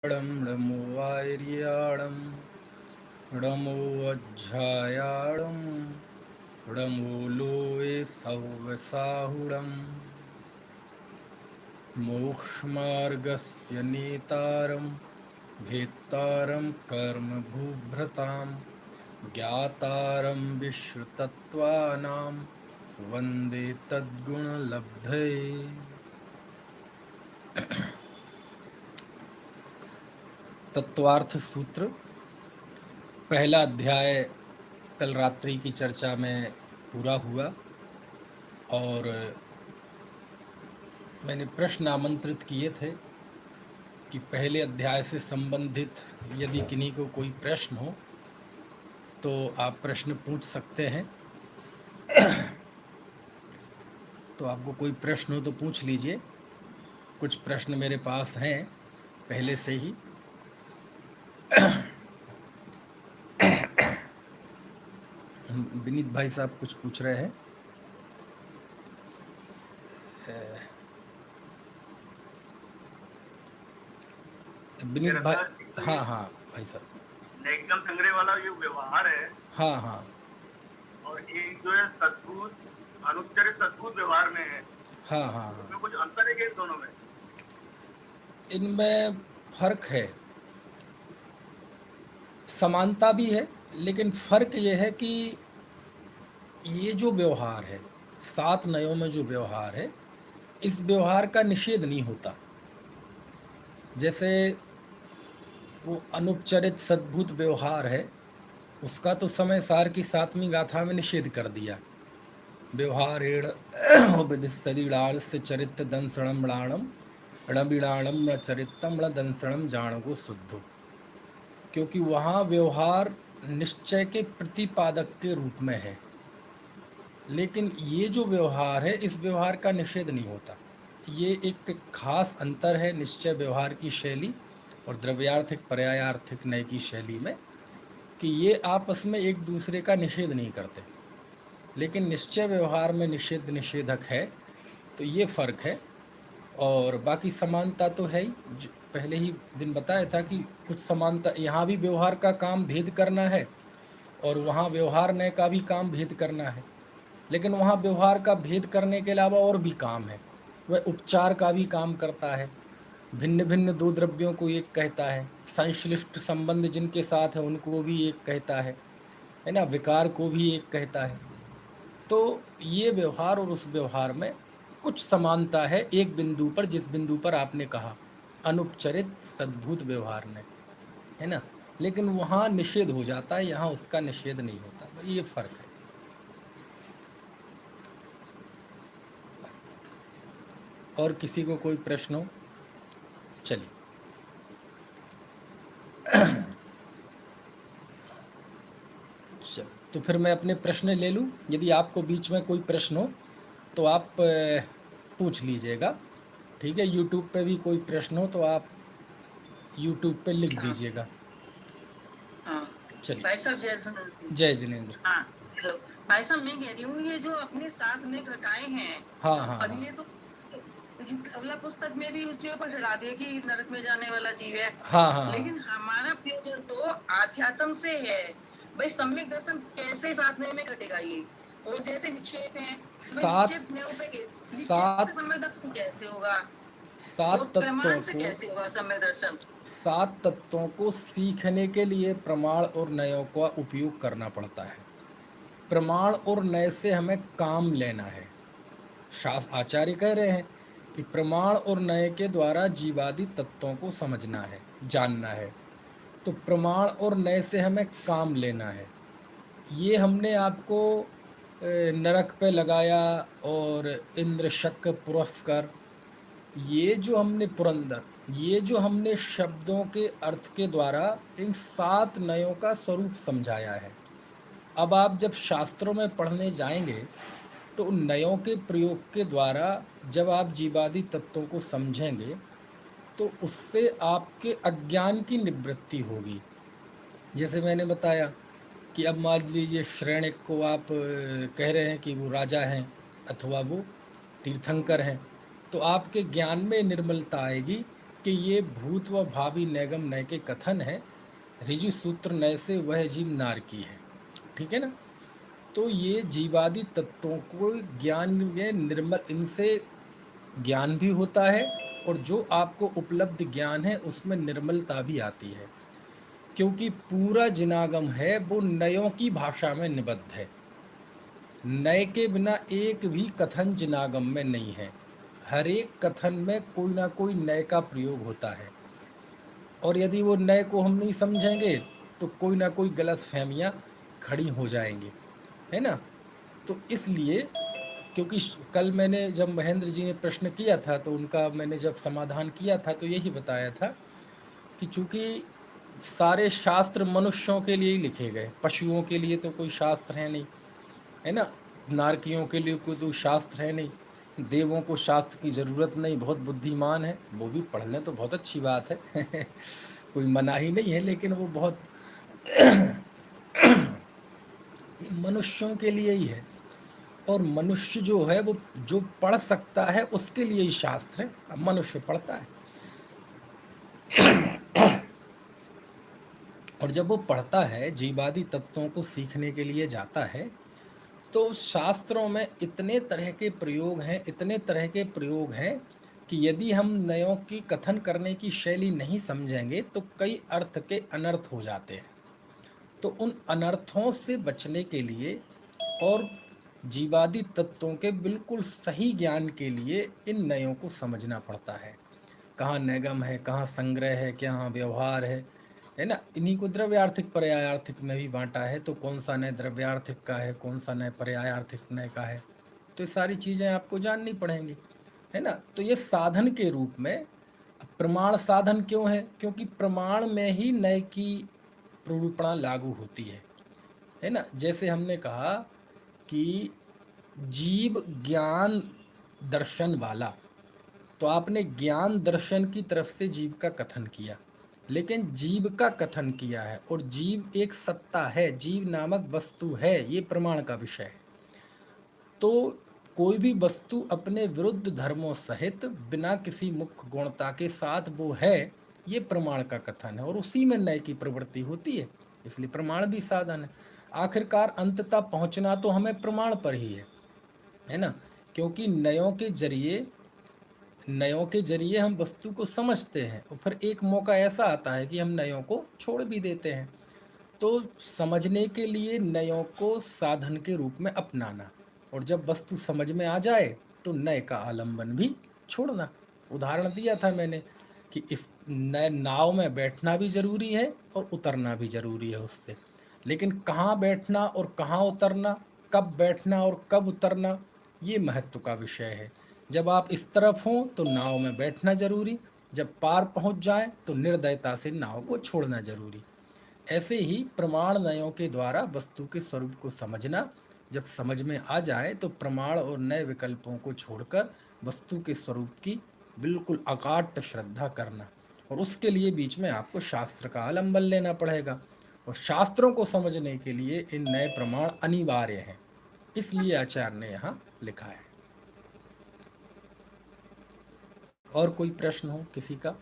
नमो वार्याणं नमो वज्रायाणं नमो लोये सव्यसाहुणं मोक्षमार्गस्य नेतारं भेत्तारं कर्मभूभृतां ज्ञातारं विश्वतत्त्वानां वन्दे तद्गुणलब्धये। तत्वार्थ सूत्र पहला अध्याय कल रात्रि की चर्चा में पूरा हुआ और मैंने प्रश्न आमंत्रित किए थे कि पहले अध्याय से संबंधित यदि किन्हीं को कोई प्रश्न हो तो आप प्रश्न पूछ सकते हैं। तो आपको कोई प्रश्न हो तो पूछ लीजिए। कुछ प्रश्न मेरे पास हैं पहले से ही। विनीत भाई साहब कुछ पूछ रहे हैं। विनीत भाई, हाँ हाँ भाई साहब, एकदम संग्रह वाला ये व्यवहार है। हाँ हाँ, और ये जो है सद्भूत अनुच्चरित सद्भूत व्यवहार में है। हाँ हाँ, इसमें कुछ अंतर है क्या इन दोनों में? इनमें फर्क है, समानता भी है, लेकिन फर्क ये है कि ये जो व्यवहार है, 7 नयों में जो व्यवहार है, इस व्यवहार का निषेध नहीं होता। जैसे वो अनुपचरित सद्भूत व्यवहार है, उसका तो समय सार की 7वीं गाथा में निषेध कर दिया। व्यवहारेण विधिसदीड़ाल से चरित्र दंसणम मृणाणम णबिणाणम चरितम दंसणम जाणगो शुद्धो, क्योंकि वहाँ व्यवहार निश्चय के प्रतिपादक के रूप में है। लेकिन ये जो व्यवहार है, इस व्यवहार का निषेध नहीं होता। ये एक खास अंतर है निश्चय व्यवहार की शैली और द्रव्यार्थिक पर्यायार्थिक नय की शैली में, कि ये आपस में एक दूसरे का निषेध नहीं करते। लेकिन निश्चय व्यवहार में निषेध निषेधक है, तो ये फ़र्क है। और बाकी समानता तो है ही, पहले ही दिन बताया था कि कुछ समानता, यहाँ भी व्यवहार का काम भेद करना है और वहाँ व्यवहार नय का भी काम भेद करना है। लेकिन वहाँ व्यवहार का भेद करने के अलावा और भी काम है। वह उपचार का भी काम करता है, भिन्न भिन्न दो द्रव्यों को एक कहता है, संश्लिष्ट संबंध जिनके साथ है उनको भी एक कहता है ना, विकार को भी एक कहता है। तो ये व्यवहार और उस व्यवहार में कुछ समानता है एक बिंदु पर, जिस बिंदु पर आपने कहा अनुपचरित सद्भूत व्यवहार में, है ना। लेकिन वहाँ निषेध हो जाता है, यहाँ उसका निषेध नहीं होता। ये फर्क है। और किसी को कोई प्रश्न हो? चलिए। चल, तो फिर मैं अपने प्रश्न ले लूँ। यदि आपको बीच में कोई प्रश्न हो तो आप पूछ लीजिएगा, ठीक है। यूट्यूब पे भी कोई प्रश्न हो तो आप यूट्यूब पे लिख दीजिएगा। चलिए। भाई साहब जय जिनेंद्र। जय जिनेंद्र। हाँ हेलो भाई साहब, मैं कह रही हूँ ये जो अपने साथ ने घटाए हैं, हाँ हाँ और हाँ, ये तो अगला पुस्तक में भी उसके ऊपर हटा दिया कि नरक में जाने वाला जीव है। हाँ हाँ, लेकिन हमारा प्रयोजन तो आध्यात्म से है। भाई सम्यक दर्शन कैसे सात नए में घटेगा ये? और जैसे निक्षेप है, सात निक्षेप से सम्यक दर्शन कैसे होगा? सात और तत्वों प्रमाण से को, कैसे होगा सम्यक दर्शन? 7 तत्वों को सीखने के लिए प्रमाण और नयों का उपयोग करना पड़ता है। प्रमाण और नय से हमें काम लेना है। शास्त्र आचार्य कह रहे हैं कि प्रमाण और नय के द्वारा जीवादि तत्वों को समझना है, जानना है। तो प्रमाण और नय से हमें काम लेना है। ये हमने आपको नरक पे लगाया और इंद्र शक पुरस्कार, ये जो हमने पुरंदर, ये जो हमने शब्दों के अर्थ के द्वारा इन 7 नयों का स्वरूप समझाया है। अब आप जब शास्त्रों में पढ़ने जाएंगे तो उन नयों के प्रयोग के द्वारा जब आप जीवादि तत्वों को समझेंगे तो उससे आपके अज्ञान की निवृत्ति होगी। जैसे मैंने बताया कि अब मान लीजिए श्रेणिक को आप कह रहे हैं कि वो राजा हैं अथवा वो तीर्थंकर हैं, तो आपके ज्ञान में निर्मलता आएगी कि ये भूत व भावी नैगम नय के कथन है, ऋजु सूत्र नय से वह जीव नार की है। ठीक है ना। तो ये जीवादि तत्वों को ज्ञान में निर्मल, इनसे ज्ञान भी होता है और जो आपको उपलब्ध ज्ञान है उसमें निर्मलता भी आती है, क्योंकि पूरा जिनागम है वो नयों की भाषा में निबद्ध है। नय के बिना एक भी कथन जिनागम में नहीं है। हर एक कथन में कोई ना कोई नय का प्रयोग होता है, और यदि वो नय को हम नहीं समझेंगे तो कोई ना कोई गलत फहमियाँ खड़ी हो जाएंगी, है ना। तो इसलिए, क्योंकि कल मैंने जब महेंद्र जी ने प्रश्न किया था तो उनका मैंने जब समाधान किया था तो यही बताया था कि चूँकि सारे शास्त्र मनुष्यों के लिए ही लिखे गए, पशुओं के लिए तो कोई शास्त्र है नहीं, है ना। नारकियों के लिए कोई तो शास्त्र है नहीं, देवों को शास्त्र की ज़रूरत नहीं, बहुत बुद्धिमान है, वो भी पढ़ लें तो बहुत अच्छी बात है कोई मनाही नहीं है, लेकिन वो बहुत मनुष्यों के लिए ही है, और मनुष्य जो है वो जो पढ़ सकता है उसके लिए ही शास्त्र है। अब मनुष्य पढ़ता है और जब वो पढ़ता है, जीवादि तत्वों को सीखने के लिए जाता है, तो शास्त्रों में इतने तरह के प्रयोग हैं, इतने तरह के प्रयोग हैं कि यदि हम नयों की कथन करने की शैली नहीं समझेंगे तो कई अर्थ के अनर्थ हो जाते हैं। तो उन अनर्थों से बचने के लिए और जीवादि तत्वों के बिल्कुल सही ज्ञान के लिए इन नयों को समझना पड़ता है। कहाँ नैगम है, कहाँ संग्रह है, कहाँ व्यवहार है ना। इन्हीं को द्रव्यार्थिक पर्यायार्थिक में भी बांटा है। तो कौन सा नय द्रव्यार्थिक का है, कौन सा नय पर्यायार्थिक नय का है, तो ये सारी चीज़ें आपको जाननी पड़ेंगी, है ना। तो ये साधन के रूप में, प्रमाण साधन क्यों है, क्योंकि प्रमाण में ही नय की प्ररूपणा लागू होती है ना। जैसे हमने कहा कि जीव ज्ञान दर्शन वाला, तो आपने ज्ञान दर्शन की तरफ से जीव का कथन किया, लेकिन जीव का कथन किया है, और जीव एक सत्ता है, जीव नामक वस्तु है, ये प्रमाण का विषय है। तो कोई भी वस्तु अपने विरुद्ध धर्मों सहित बिना किसी मुख्य गुणता के साथ वो है, ये प्रमाण का कथन है, और उसी में नय की प्रवृत्ति होती है, इसलिए प्रमाण भी साधन है। आखिरकार अंततः पहुंचना तो हमें प्रमाण पर ही है ना, क्योंकि नयों के जरिए हम वस्तु को समझते हैं, और फिर एक मौका ऐसा आता है कि हम नयों को छोड़ भी देते हैं। तो समझने के लिए नयों को साधन के रूप में अपनाना, और जब वस्तु समझ में आ जाए तो नय का आलंबन भी छोड़ना। उदाहरण दिया था मैंने कि इस नए नाव में बैठना भी ज़रूरी है और उतरना भी ज़रूरी है उससे, लेकिन कहाँ बैठना और कहाँ उतरना, कब बैठना और कब उतरना, ये महत्व का विषय है। जब आप इस तरफ हों तो नाव में बैठना जरूरी, जब पार पहुंच जाएं तो निर्दयता से नाव को छोड़ना जरूरी। ऐसे ही प्रमाण नयों के द्वारा वस्तु के स्वरूप को समझना, जब समझ में आ जाए तो प्रमाण और नए विकल्पों को छोड़कर वस्तु के स्वरूप की बिल्कुल अकाट्य श्रद्धा करना, और उसके लिए बीच में आपको शास्त्र का आलंबन लेना पड़ेगा, और शास्त्रों को समझने के लिए इन नए प्रमाण अनिवार्य हैं, इसलिए आचार्य ने यहाँ लिखा है। और कोई प्रश्न हो किसी का?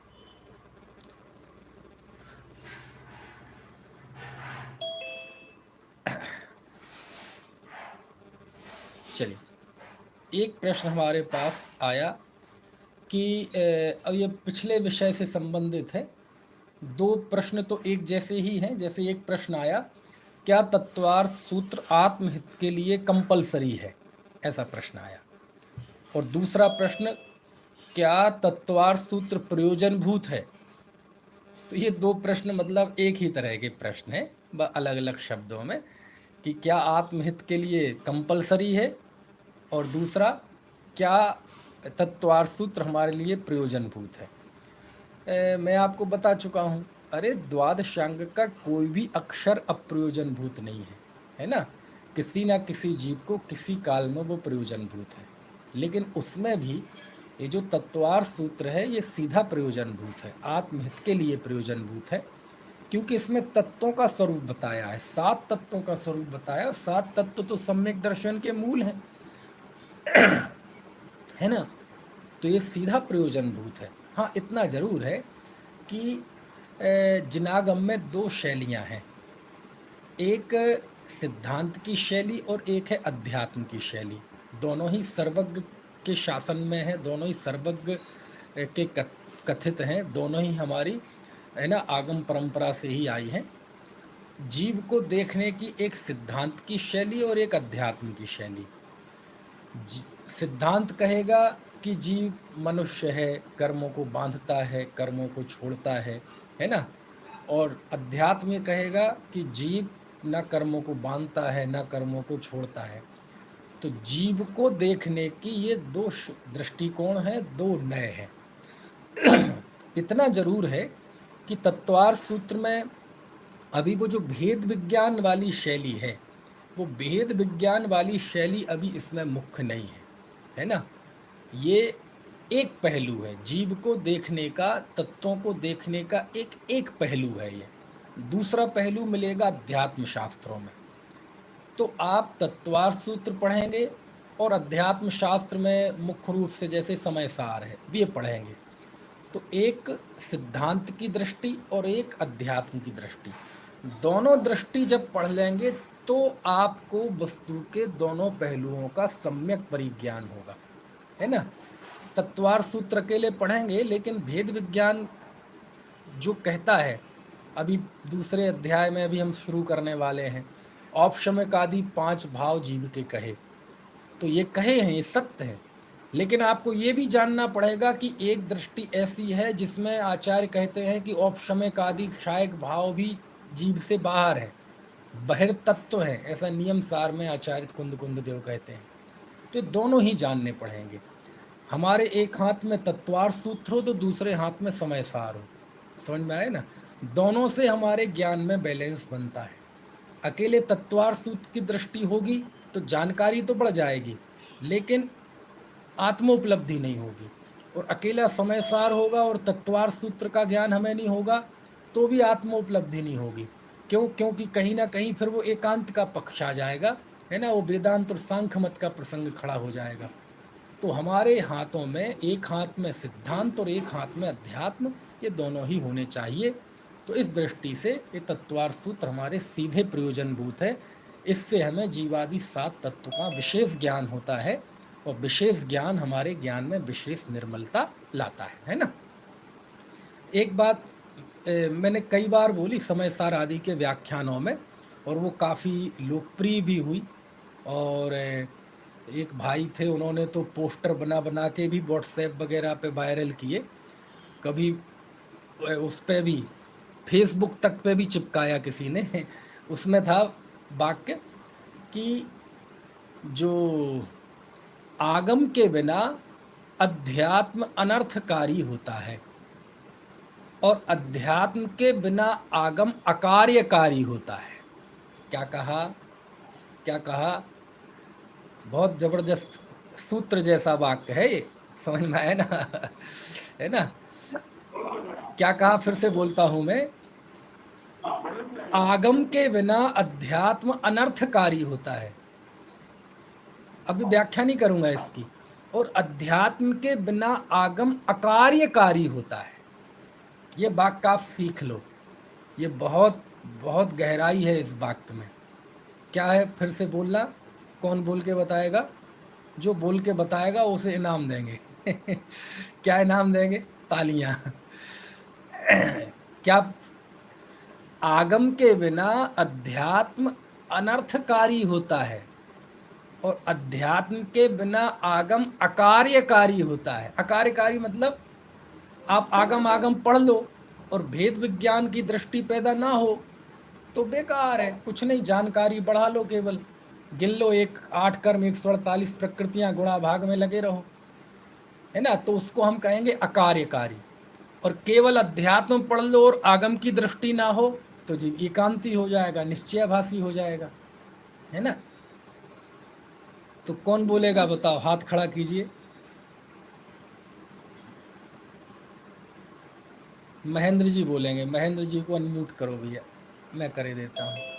चलिए, एक प्रश्न हमारे पास आया कि अब ये पिछले विषय से संबंधित है। दो प्रश्न तो एक जैसे ही हैं। जैसे एक प्रश्न आया, क्या तत्वार्थ सूत्र आत्महित के लिए कंपलसरी है, ऐसा प्रश्न आया। और दूसरा प्रश्न, क्या तत्वार्थ सूत्र प्रयोजनभूत है। तो ये दो प्रश्न मतलब एक ही तरह के प्रश्न हैं, अलग अलग शब्दों में, कि क्या आत्महित के लिए कंपलसरी है, और दूसरा क्या तत्वार्थ सूत्र हमारे लिए प्रयोजनभूत है। मैं आपको बता चुका हूँ, अरे द्वादशांग का कोई भी अक्षर अप्रयोजनभूत नहीं है ना। किसी ना किसी जीव को किसी काल में वो प्रयोजनभूत है, लेकिन उसमें भी ये जो तत्वार्थ सूत्र है ये सीधा प्रयोजनभूत है, आत्महित के लिए प्रयोजनभूत है, क्योंकि इसमें तत्वों का स्वरूप बताया है, 7 तत्वों का स्वरूप बताया, और 7 तत्व तो सम्यक दर्शन के मूल हैं है ना। तो ये सीधा प्रयोजनभूत है। हाँ, इतना ज़रूर है कि जिनागम में 2 शैलियाँ हैं। एक सिद्धांत की शैली और एक है अध्यात्म की शैली। दोनों ही सर्वज्ञ के शासन में है, दोनों ही सर्वज्ञ के कथित हैं, दोनों ही हमारी है ना आगम परंपरा से ही आई हैं। जीव को देखने की एक सिद्धांत की शैली और एक अध्यात्म की शैली। सिद्धांत कहेगा कि जीव मनुष्य है, कर्मों को बांधता है, कर्मों को छोड़ता है ना? और अध्यात्म ये कहेगा कि जीव न कर्मों को बांधता है, न कर्मों को छोड़ता है। तो जीव को देखने की ये 2 दृष्टिकोण हैं, 2 नय हैं। इतना ज़रूर है कि तत्वार्थ सूत्र में अभी वो जो भेद विज्ञान वाली शैली है, वो भेद विज्ञान वाली शैली अभी इसमें मुख्य नहीं है ना? ये एक पहलू है, जीव को देखने का, तत्वों को देखने का एक पहलू है ये। दूसरा पहलू मिलेगा अध्यात्म शास्त्रों में। तो आप तत्वार्थ सूत्र पढ़ेंगे और अध्यात्म शास्त्र में मुख्य रूप से जैसे समय सार है, ये पढ़ेंगे। तो एक सिद्धांत की दृष्टि और एक अध्यात्म की दृष्टि, दोनों दृष्टि जब पढ़ लेंगे तो आपको वस्तु के दोनों पहलुओं का सम्यक परिज्ञान होगा, है ना? तत्वार्थ सूत्र अकेले पढ़ेंगे, लेकिन भेद विज्ञान जो कहता है, अभी दूसरे अध्याय में अभी हम शुरू करने वाले हैं, औपशम्यकादि 5 भाव जीव के कहे, तो ये कहे हैं, ये सत्य है। लेकिन आपको ये भी जानना पड़ेगा कि एक दृष्टि ऐसी है जिसमें आचार्य कहते हैं कि औपशम्यकादि क्षायक भाव भी जीव से बाहर है, बहिर्तत्व है, ऐसा नियम सार में आचार्य कुंद देव कहते हैं। तो दोनों ही जानने पड़ेंगे। हमारे एक हाथ में तत्वार्थ सूत्र हो तो दूसरे हाथ में समय सार हो, समझ में आए ना? दोनों से हमारे ज्ञान में बैलेंस बनता है। अकेले तत्वार्थ सूत्र की दृष्टि होगी तो जानकारी तो बढ़ जाएगी, लेकिन आत्मोपलब्धि नहीं होगी। और अकेला समय सार होगा और तत्वार्थ सूत्र का ज्ञान हमें नहीं होगा तो भी आत्मोपलब्धि नहीं होगी। क्योंकि कहीं ना कहीं फिर वो एकांत का पक्ष आ जाएगा, है ना? वो वेदांत और सांख्य मत का प्रसंग खड़ा हो जाएगा। तो हमारे हाथों में, एक हाथ में सिद्धांत और एक हाथ में अध्यात्म, ये दोनों ही होने चाहिए। तो इस दृष्टि से ये तत्वार्थ सूत्र हमारे सीधे प्रयोजनभूत है। इससे हमें जीवादि 7 तत्वों का विशेष ज्ञान होता है और विशेष ज्ञान हमारे ज्ञान में विशेष निर्मलता लाता है ना? एक बात मैंने कई बार बोली समय सार आदि के व्याख्यानों में, और वो काफ़ी लोकप्रिय भी हुई। और एक भाई थे, उन्होंने तो पोस्टर बना बना के भी व्हाट्सएप वगैरह पे वायरल किए, कभी उस पे भी फेसबुक तक पे भी चिपकाया किसी ने। उसमें था वाक्य कि जो आगम के बिना अध्यात्म अनर्थकारी होता है और अध्यात्म के बिना आगम अकार्यकारी होता है। क्या कहा? क्या कहा? बहुत जबरदस्त सूत्र जैसा वाक्य है ये, समझ में आया ना? है ना? क्या कहा? फिर से बोलता हूं मैं, आगम के बिना अध्यात्म अनर्थकारी होता है। अभी व्याख्या नहीं करूंगा इसकी। और अध्यात्म के बिना आगम अकार्यकारी होता है। ये वाक्य आप सीख लो, ये बहुत बहुत गहराई है इस वाक्य में। क्या है? फिर से बोलना। कौन बोल के बताएगा? जो बोल के बताएगा उसे इनाम देंगे। क्या इनाम देंगे? तालियां। क्या? आगम के बिना अध्यात्म अनर्थकारी होता है और अध्यात्म के बिना आगम अकार्यकारी होता है। अकार्यकारी मतलब आप आगम आगम पढ़ लो और भेद विज्ञान की दृष्टि पैदा ना हो तो बेकार है, कुछ नहीं, जानकारी बढ़ा लो, केवल गिन लो, 8 कर्म 148 प्रकृतियां, गुणा भाग में लगे रहो, है ना? तो उसको हम कहेंगे अकार्यकारी। और केवल अध्यात्म पढ़ लो और आगम की दृष्टि ना हो तो जी एकांती हो जाएगा, निश्चयाभासी हो जाएगा, है ना? तो कौन बोलेगा बताओ? हाथ खड़ा कीजिए। महेंद्र जी बोलेंगे। महेंद्र जी को अनम्यूट करो भैया, मैं करे देता हूँ।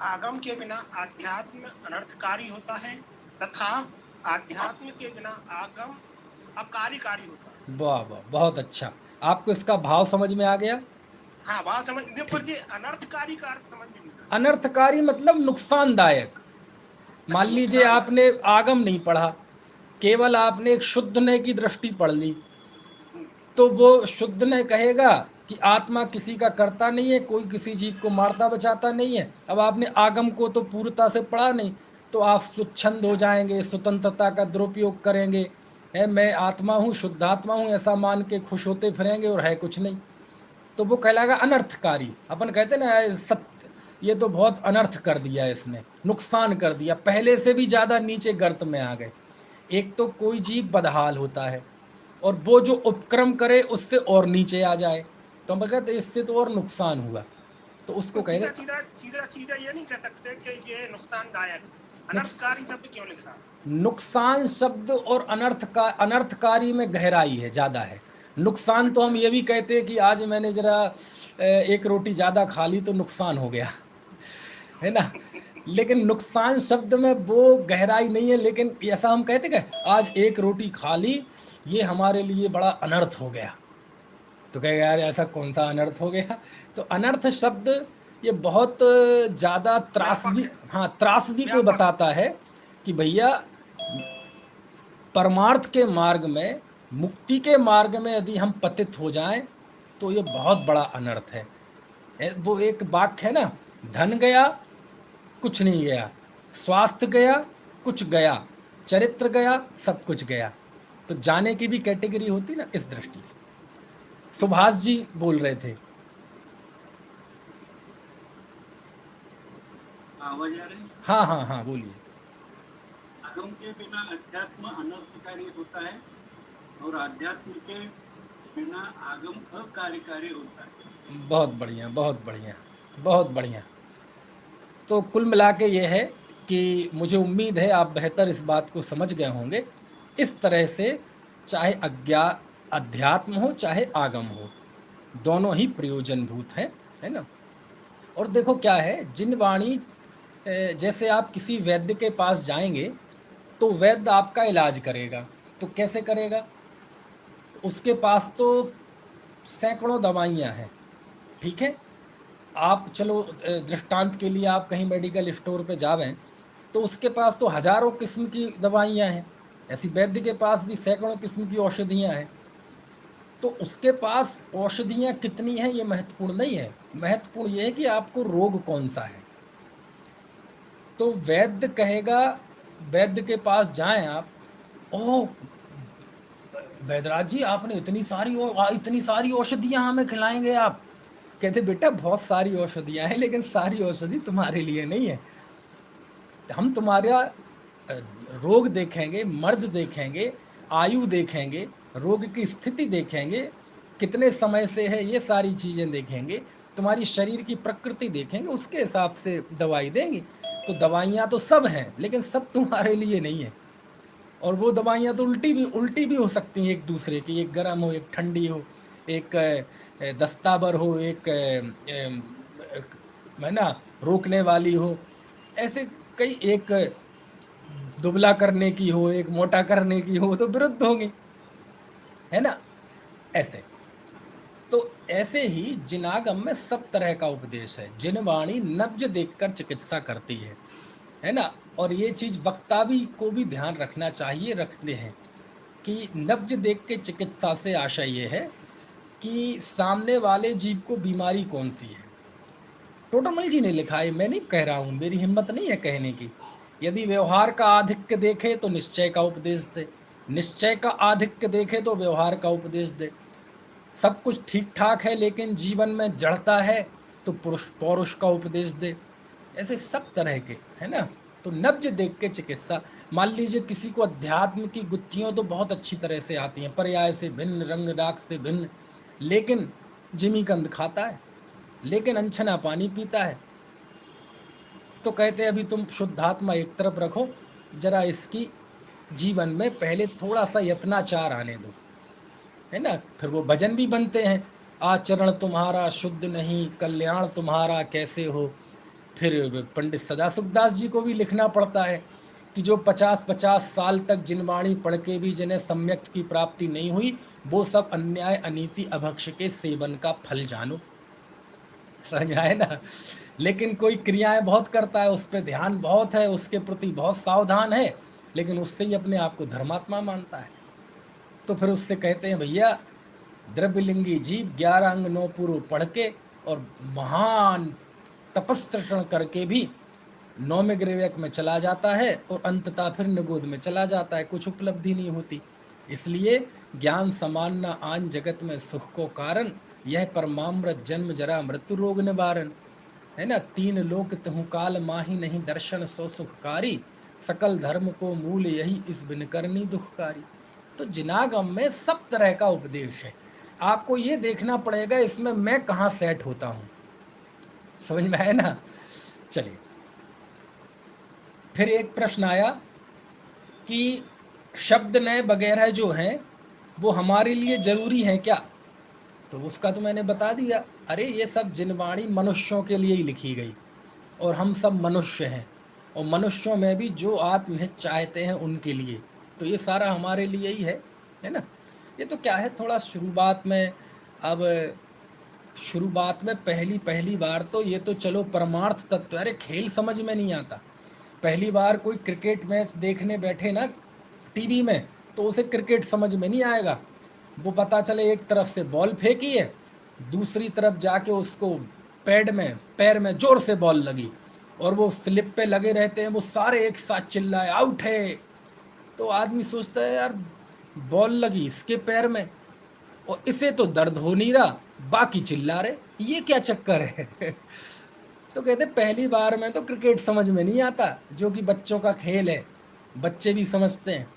आगम के बिना आध्यात्म अनर्थकारी होता है तथा आध्यात्म के बिना आगम अकार्यकारी होता है। वाह वाह, बहुत अच्छा। आपको इसका भाव समझ में आ गया? हाँ, बात समझ, पर ये अनर्थकारी का अर्थ समझ में नहीं आता। अनर्थकारी मतलब नुकसानदायक। मान लीजिए आपने आगम नहीं पढ़ा, केवल आपने एक शुद्ध ने की दृष्टि पढ़ ली, तो वो शुद्ध ने कहेगा कि आत्मा किसी का करता नहीं है, कोई किसी जीव को मारता बचाता नहीं है। अब आपने आगम को तो पूर्णता से पढ़ा नहीं, तो आप स्वच्छंद हो जाएंगे, स्वतंत्रता का दुरुपयोग करेंगे, है मैं आत्मा हूँ, शुद्धात्मा हूँ, ऐसा मान के खुश होते फिरेंगे और है कुछ नहीं। तो वो कहलाएगा अनर्थकारी। अपन कहते ना सत्य, ये तो बहुत अनर्थ कर दिया इसने, नुकसान कर दिया, पहले से भी ज़्यादा नीचे गर्त में आ गए। एक तो कोई जीव बदहाल होता है, और वो जो उपक्रम करे उससे और नीचे आ जाए, तो हम कहते इससे तो और नुकसान हुआ, तो उसको सीधा कहेंगे सीधा सीधा सीधा ये नहीं कह सकते कि ये नुकसानदायक, अनर्थकारी शब्द क्यों लिखा? नुकसान शब्द और अनर्थकारी में गहराई है, ज़्यादा है। नुकसान तो हम ये भी कहते हैं कि आज मैंने जरा एक रोटी ज़्यादा खा ली तो नुकसान हो गया, है ना। लेकिन नुकसान शब्द में वो गहराई नहीं है। लेकिन ऐसा हम कहते कि आज एक रोटी खा ली, ये हमारे लिए बड़ा अनर्थ हो गया, तो कहेगा यार ऐसा कौन सा अनर्थ हो गया। तो अनर्थ शब्द ये बहुत ज़्यादा त्रासदी, हाँ त्रासदी को बताता है कि भैया परमार्थ के मार्ग में, मुक्ति के मार्ग में यदि हम पतित हो जाएं तो ये बहुत बड़ा अनर्थ है। वो एक वाक्य है ना, धन गया कुछ नहीं गया, स्वास्थ्य गया कुछ गया, चरित्र गया सब कुछ गया। तो जाने की भी कैटेगरी होती ना, इस दृष्टि से। सुभाष जी बोल रहे थे। आवाज आ रही? हाँ हाँ हाँ, बोलिए। आगम के बिना अध्यात्म अनर्थकारी होता है और आध्यात्म के बिना आगम अकार्यकारी होता है। बहुत बढ़िया, बहुत बढ़िया, बहुत बढ़िया। तो कुल मिला के ये है कि मुझे उम्मीद है आप बेहतर इस बात को समझ गए होंगे। इस तरह से चाहे अध्यात्म हो चाहे आगम हो, दोनों ही प्रयोजनभूत हैं, है ना। और देखो क्या है, जिन वाणी, जैसे आप किसी वैद्य के पास जाएंगे तो वैद्य आपका इलाज करेगा, तो कैसे करेगा? उसके पास तो सैकड़ों दवाइयाँ हैं, ठीक है। आप चलो दृष्टांत के लिए आप कहीं मेडिकल स्टोर पे जावें तो उसके पास तो हज़ारों किस्म की दवाइयाँ हैं, ऐसी वैद्य के पास भी सैकड़ों किस्म की औषधियाँ हैं। तो उसके पास औषधियाँ कितनी हैं ये महत्वपूर्ण नहीं है, महत्वपूर्ण ये है कि आपको रोग कौन सा है। तो वैद्य कहेगा, वैद्य के पास जाएं आप, ओह वैदराज जी आपने इतनी सारी औषधियाँ हमें खिलाएंगे आप? कहते बेटा बहुत सारी औषधियाँ हैं, लेकिन सारी औषधि तुम्हारे लिए नहीं है। हम तुम्हारा रोग देखेंगे, मर्ज देखेंगे, आयु देखेंगे, रोग की स्थिति देखेंगे, कितने समय से है, ये सारी चीज़ें देखेंगे, तुम्हारी शरीर की प्रकृति देखेंगे, उसके हिसाब से दवाई देंगे। तो दवाइयाँ तो सब हैं, लेकिन सब तुम्हारे लिए नहीं है। और वो दवाइयाँ तो उल्टी भी हो सकती हैं एक दूसरे की, एक गर्म हो, एक ठंडी हो, एक दस्ताबर हो, एक है ना रोकने वाली हो, ऐसे कई, एक दुबला करने की हो, एक मोटा करने की हो, तो विरुद्ध होंगी, है ना। ऐसे तो ऐसे ही जिनागम में सब तरह का उपदेश है। जिनवाणी नब्ज देखकर चिकित्सा करती है ना। और ये चीज़ वक्ता भी को भी ध्यान रखना चाहिए, रखते हैं कि नब्ज देख के चिकित्सा से आशय ये है कि सामने वाले जीव को बीमारी कौन सी है। टोटमल जी ने लिखा है, मैं नहीं कह रहा हूँ, मेरी हिम्मत नहीं है कहने की। यदि व्यवहार का आधिक्य देखे तो निश्चय का उपदेश दे, निश्चय का आधिक्य देखे तो व्यवहार का उपदेश दे। सब कुछ ठीक ठाक है लेकिन जीवन में जड़ता है तो पौरुष का उपदेश दे। ऐसे सब तरह के, है ना। तो नब्ज देख के चिकित्सा। मान लीजिए किसी को अध्यात्म की गुत्थियाँ तो बहुत अच्छी तरह से आती हैं, पर्याय से भिन्न, रंग राग से भिन्न, लेकिन जिमीकंद खाता है, लेकिन अनछना पानी पीता है। तो कहते हैं अभी तुम शुद्धात्मा एक तरफ रखो, जरा इसकी जीवन में पहले थोड़ा सा यत्नाचार आने दो, है ना। फिर वो भजन भी बनते हैं, आचरण तुम्हारा शुद्ध नहीं, कल्याण तुम्हारा कैसे हो। फिर पंडित सदाशिवदास जी को भी लिखना पड़ता है कि जो 50-50 साल तक जिनवाणी पढ़ के भी जिन्हें सम्यक की प्राप्ति नहीं हुई, वो सब अन्याय अनीति अभक्ष के सेवन का फल जानो। समझ आए ना। लेकिन कोई क्रियाएं बहुत करता है, उस पर ध्यान बहुत है, उसके प्रति बहुत सावधान है, लेकिन उससे ही अपने आप को धर्मात्मा मानता है। तो फिर उससे कहते हैं भैया द्रव्यलिंगी जीव 11 अंग 9 पूर्व पढ़ के और महान तपस्त्रषण करके भी 9वें ग्रेवक में चला जाता है और अंततः फिर निगोद में चला जाता है, कुछ उपलब्धि नहीं होती। इसलिए ज्ञान समान न आन जगत में सुख को कारण, यह परमामृत जन्म जरा मृत्यु रोग निवारण। है ना, 3 लोक तहु काल माही नहीं दर्शन सो सुखकारी, सकल धर्म को मूल यही इस बिन करनी दुखकारी। तो जिनागम में सब तरह का उपदेश है, आपको ये देखना पड़ेगा इसमें मैं कहाँ सेट होता हूँ। समझ में आया ना। चलिए फिर एक प्रश्न आया कि शब्द नए वगैरह जो हैं वो हमारे लिए जरूरी हैं क्या? तो उसका तो मैंने बता दिया, अरे ये सब जिनवाणी मनुष्यों के लिए ही लिखी गई और हम सब मनुष्य हैं, और मनुष्यों में भी जो आत्महित चाहते हैं उनके लिए, तो ये सारा हमारे लिए ही है ना। ये तो क्या है, थोड़ा शुरुआत में पहली बार तो ये तो चलो परमार्थ तत्व, अरे खेल समझ में नहीं आता। पहली बार कोई क्रिकेट मैच देखने बैठे ना टीवी में, तो उसे क्रिकेट समझ में नहीं आएगा। वो पता चले एक तरफ से बॉल फेंकी है, दूसरी तरफ जाके उसको पैर में जोर से बॉल लगी और वो स्लिप पे लगे रहते हैं, वो सारे एक साथ चिल्लाए आउट है। तो आदमी सोचता है यार बॉल लगी इसके पैर में और इसे तो दर्द हो नहीं रहा, बाकी चिल्ला रहे, ये क्या चक्कर है। तो कहते पहली बार में तो क्रिकेट समझ में नहीं आता, जो कि बच्चों का खेल है, बच्चे भी समझते हैं।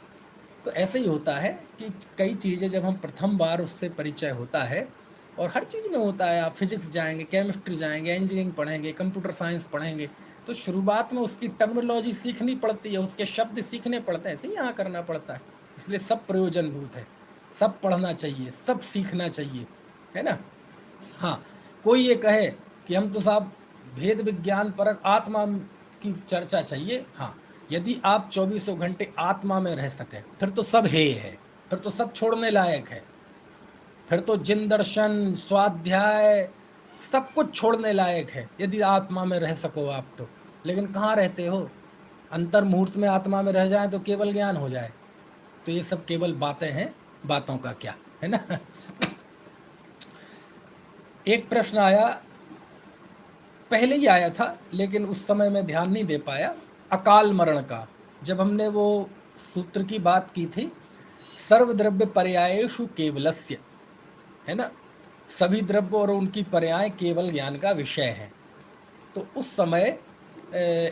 तो ऐसे ही होता है कि कई चीज़ें जब हम प्रथम बार उससे परिचय होता है, और हर चीज़ में होता है, आप फिजिक्स जाएंगे, केमिस्ट्री जाएंगे, इंजीनियरिंग पढ़ेंगे, कंप्यूटर साइंस पढ़ेंगे, तो शुरुआत में उसकी टर्मिनोलॉजी सीखनी पड़ती है, उसके शब्द सीखने पड़ते हैं, ऐसे ही यहाँ करना पड़ता है। इसलिए सब प्रयोजनभूत है, सब पढ़ना चाहिए, सब सीखना चाहिए, है ना। हाँ, कोई ये कहे कि हम तो साहब भेद विज्ञान परक आत्मा की चर्चा चाहिए, हाँ, यदि आप 24 घंटे आत्मा में रह सकें फिर तो सब है, फिर तो सब छोड़ने लायक है, फिर तो जिन दर्शन स्वाध्याय सब कुछ छोड़ने लायक है यदि आत्मा में रह सको आप तो। लेकिन कहाँ रहते हो, अंतर मुहूर्त में आत्मा में रह जाए तो केवल ज्ञान हो जाए, तो ये सब केवल बातें हैं, बातों का क्या है ना। एक प्रश्न आया, पहले ही आया था लेकिन उस समय मैं ध्यान नहीं दे पाया, अकाल मरण का। जब हमने वो सूत्र की बात की थी, सर्वद्रव्य पर्यायेषु केवलस्य, है ना, सभी द्रव्य और उनकी पर्याय केवल ज्ञान का विषय है। तो उस समय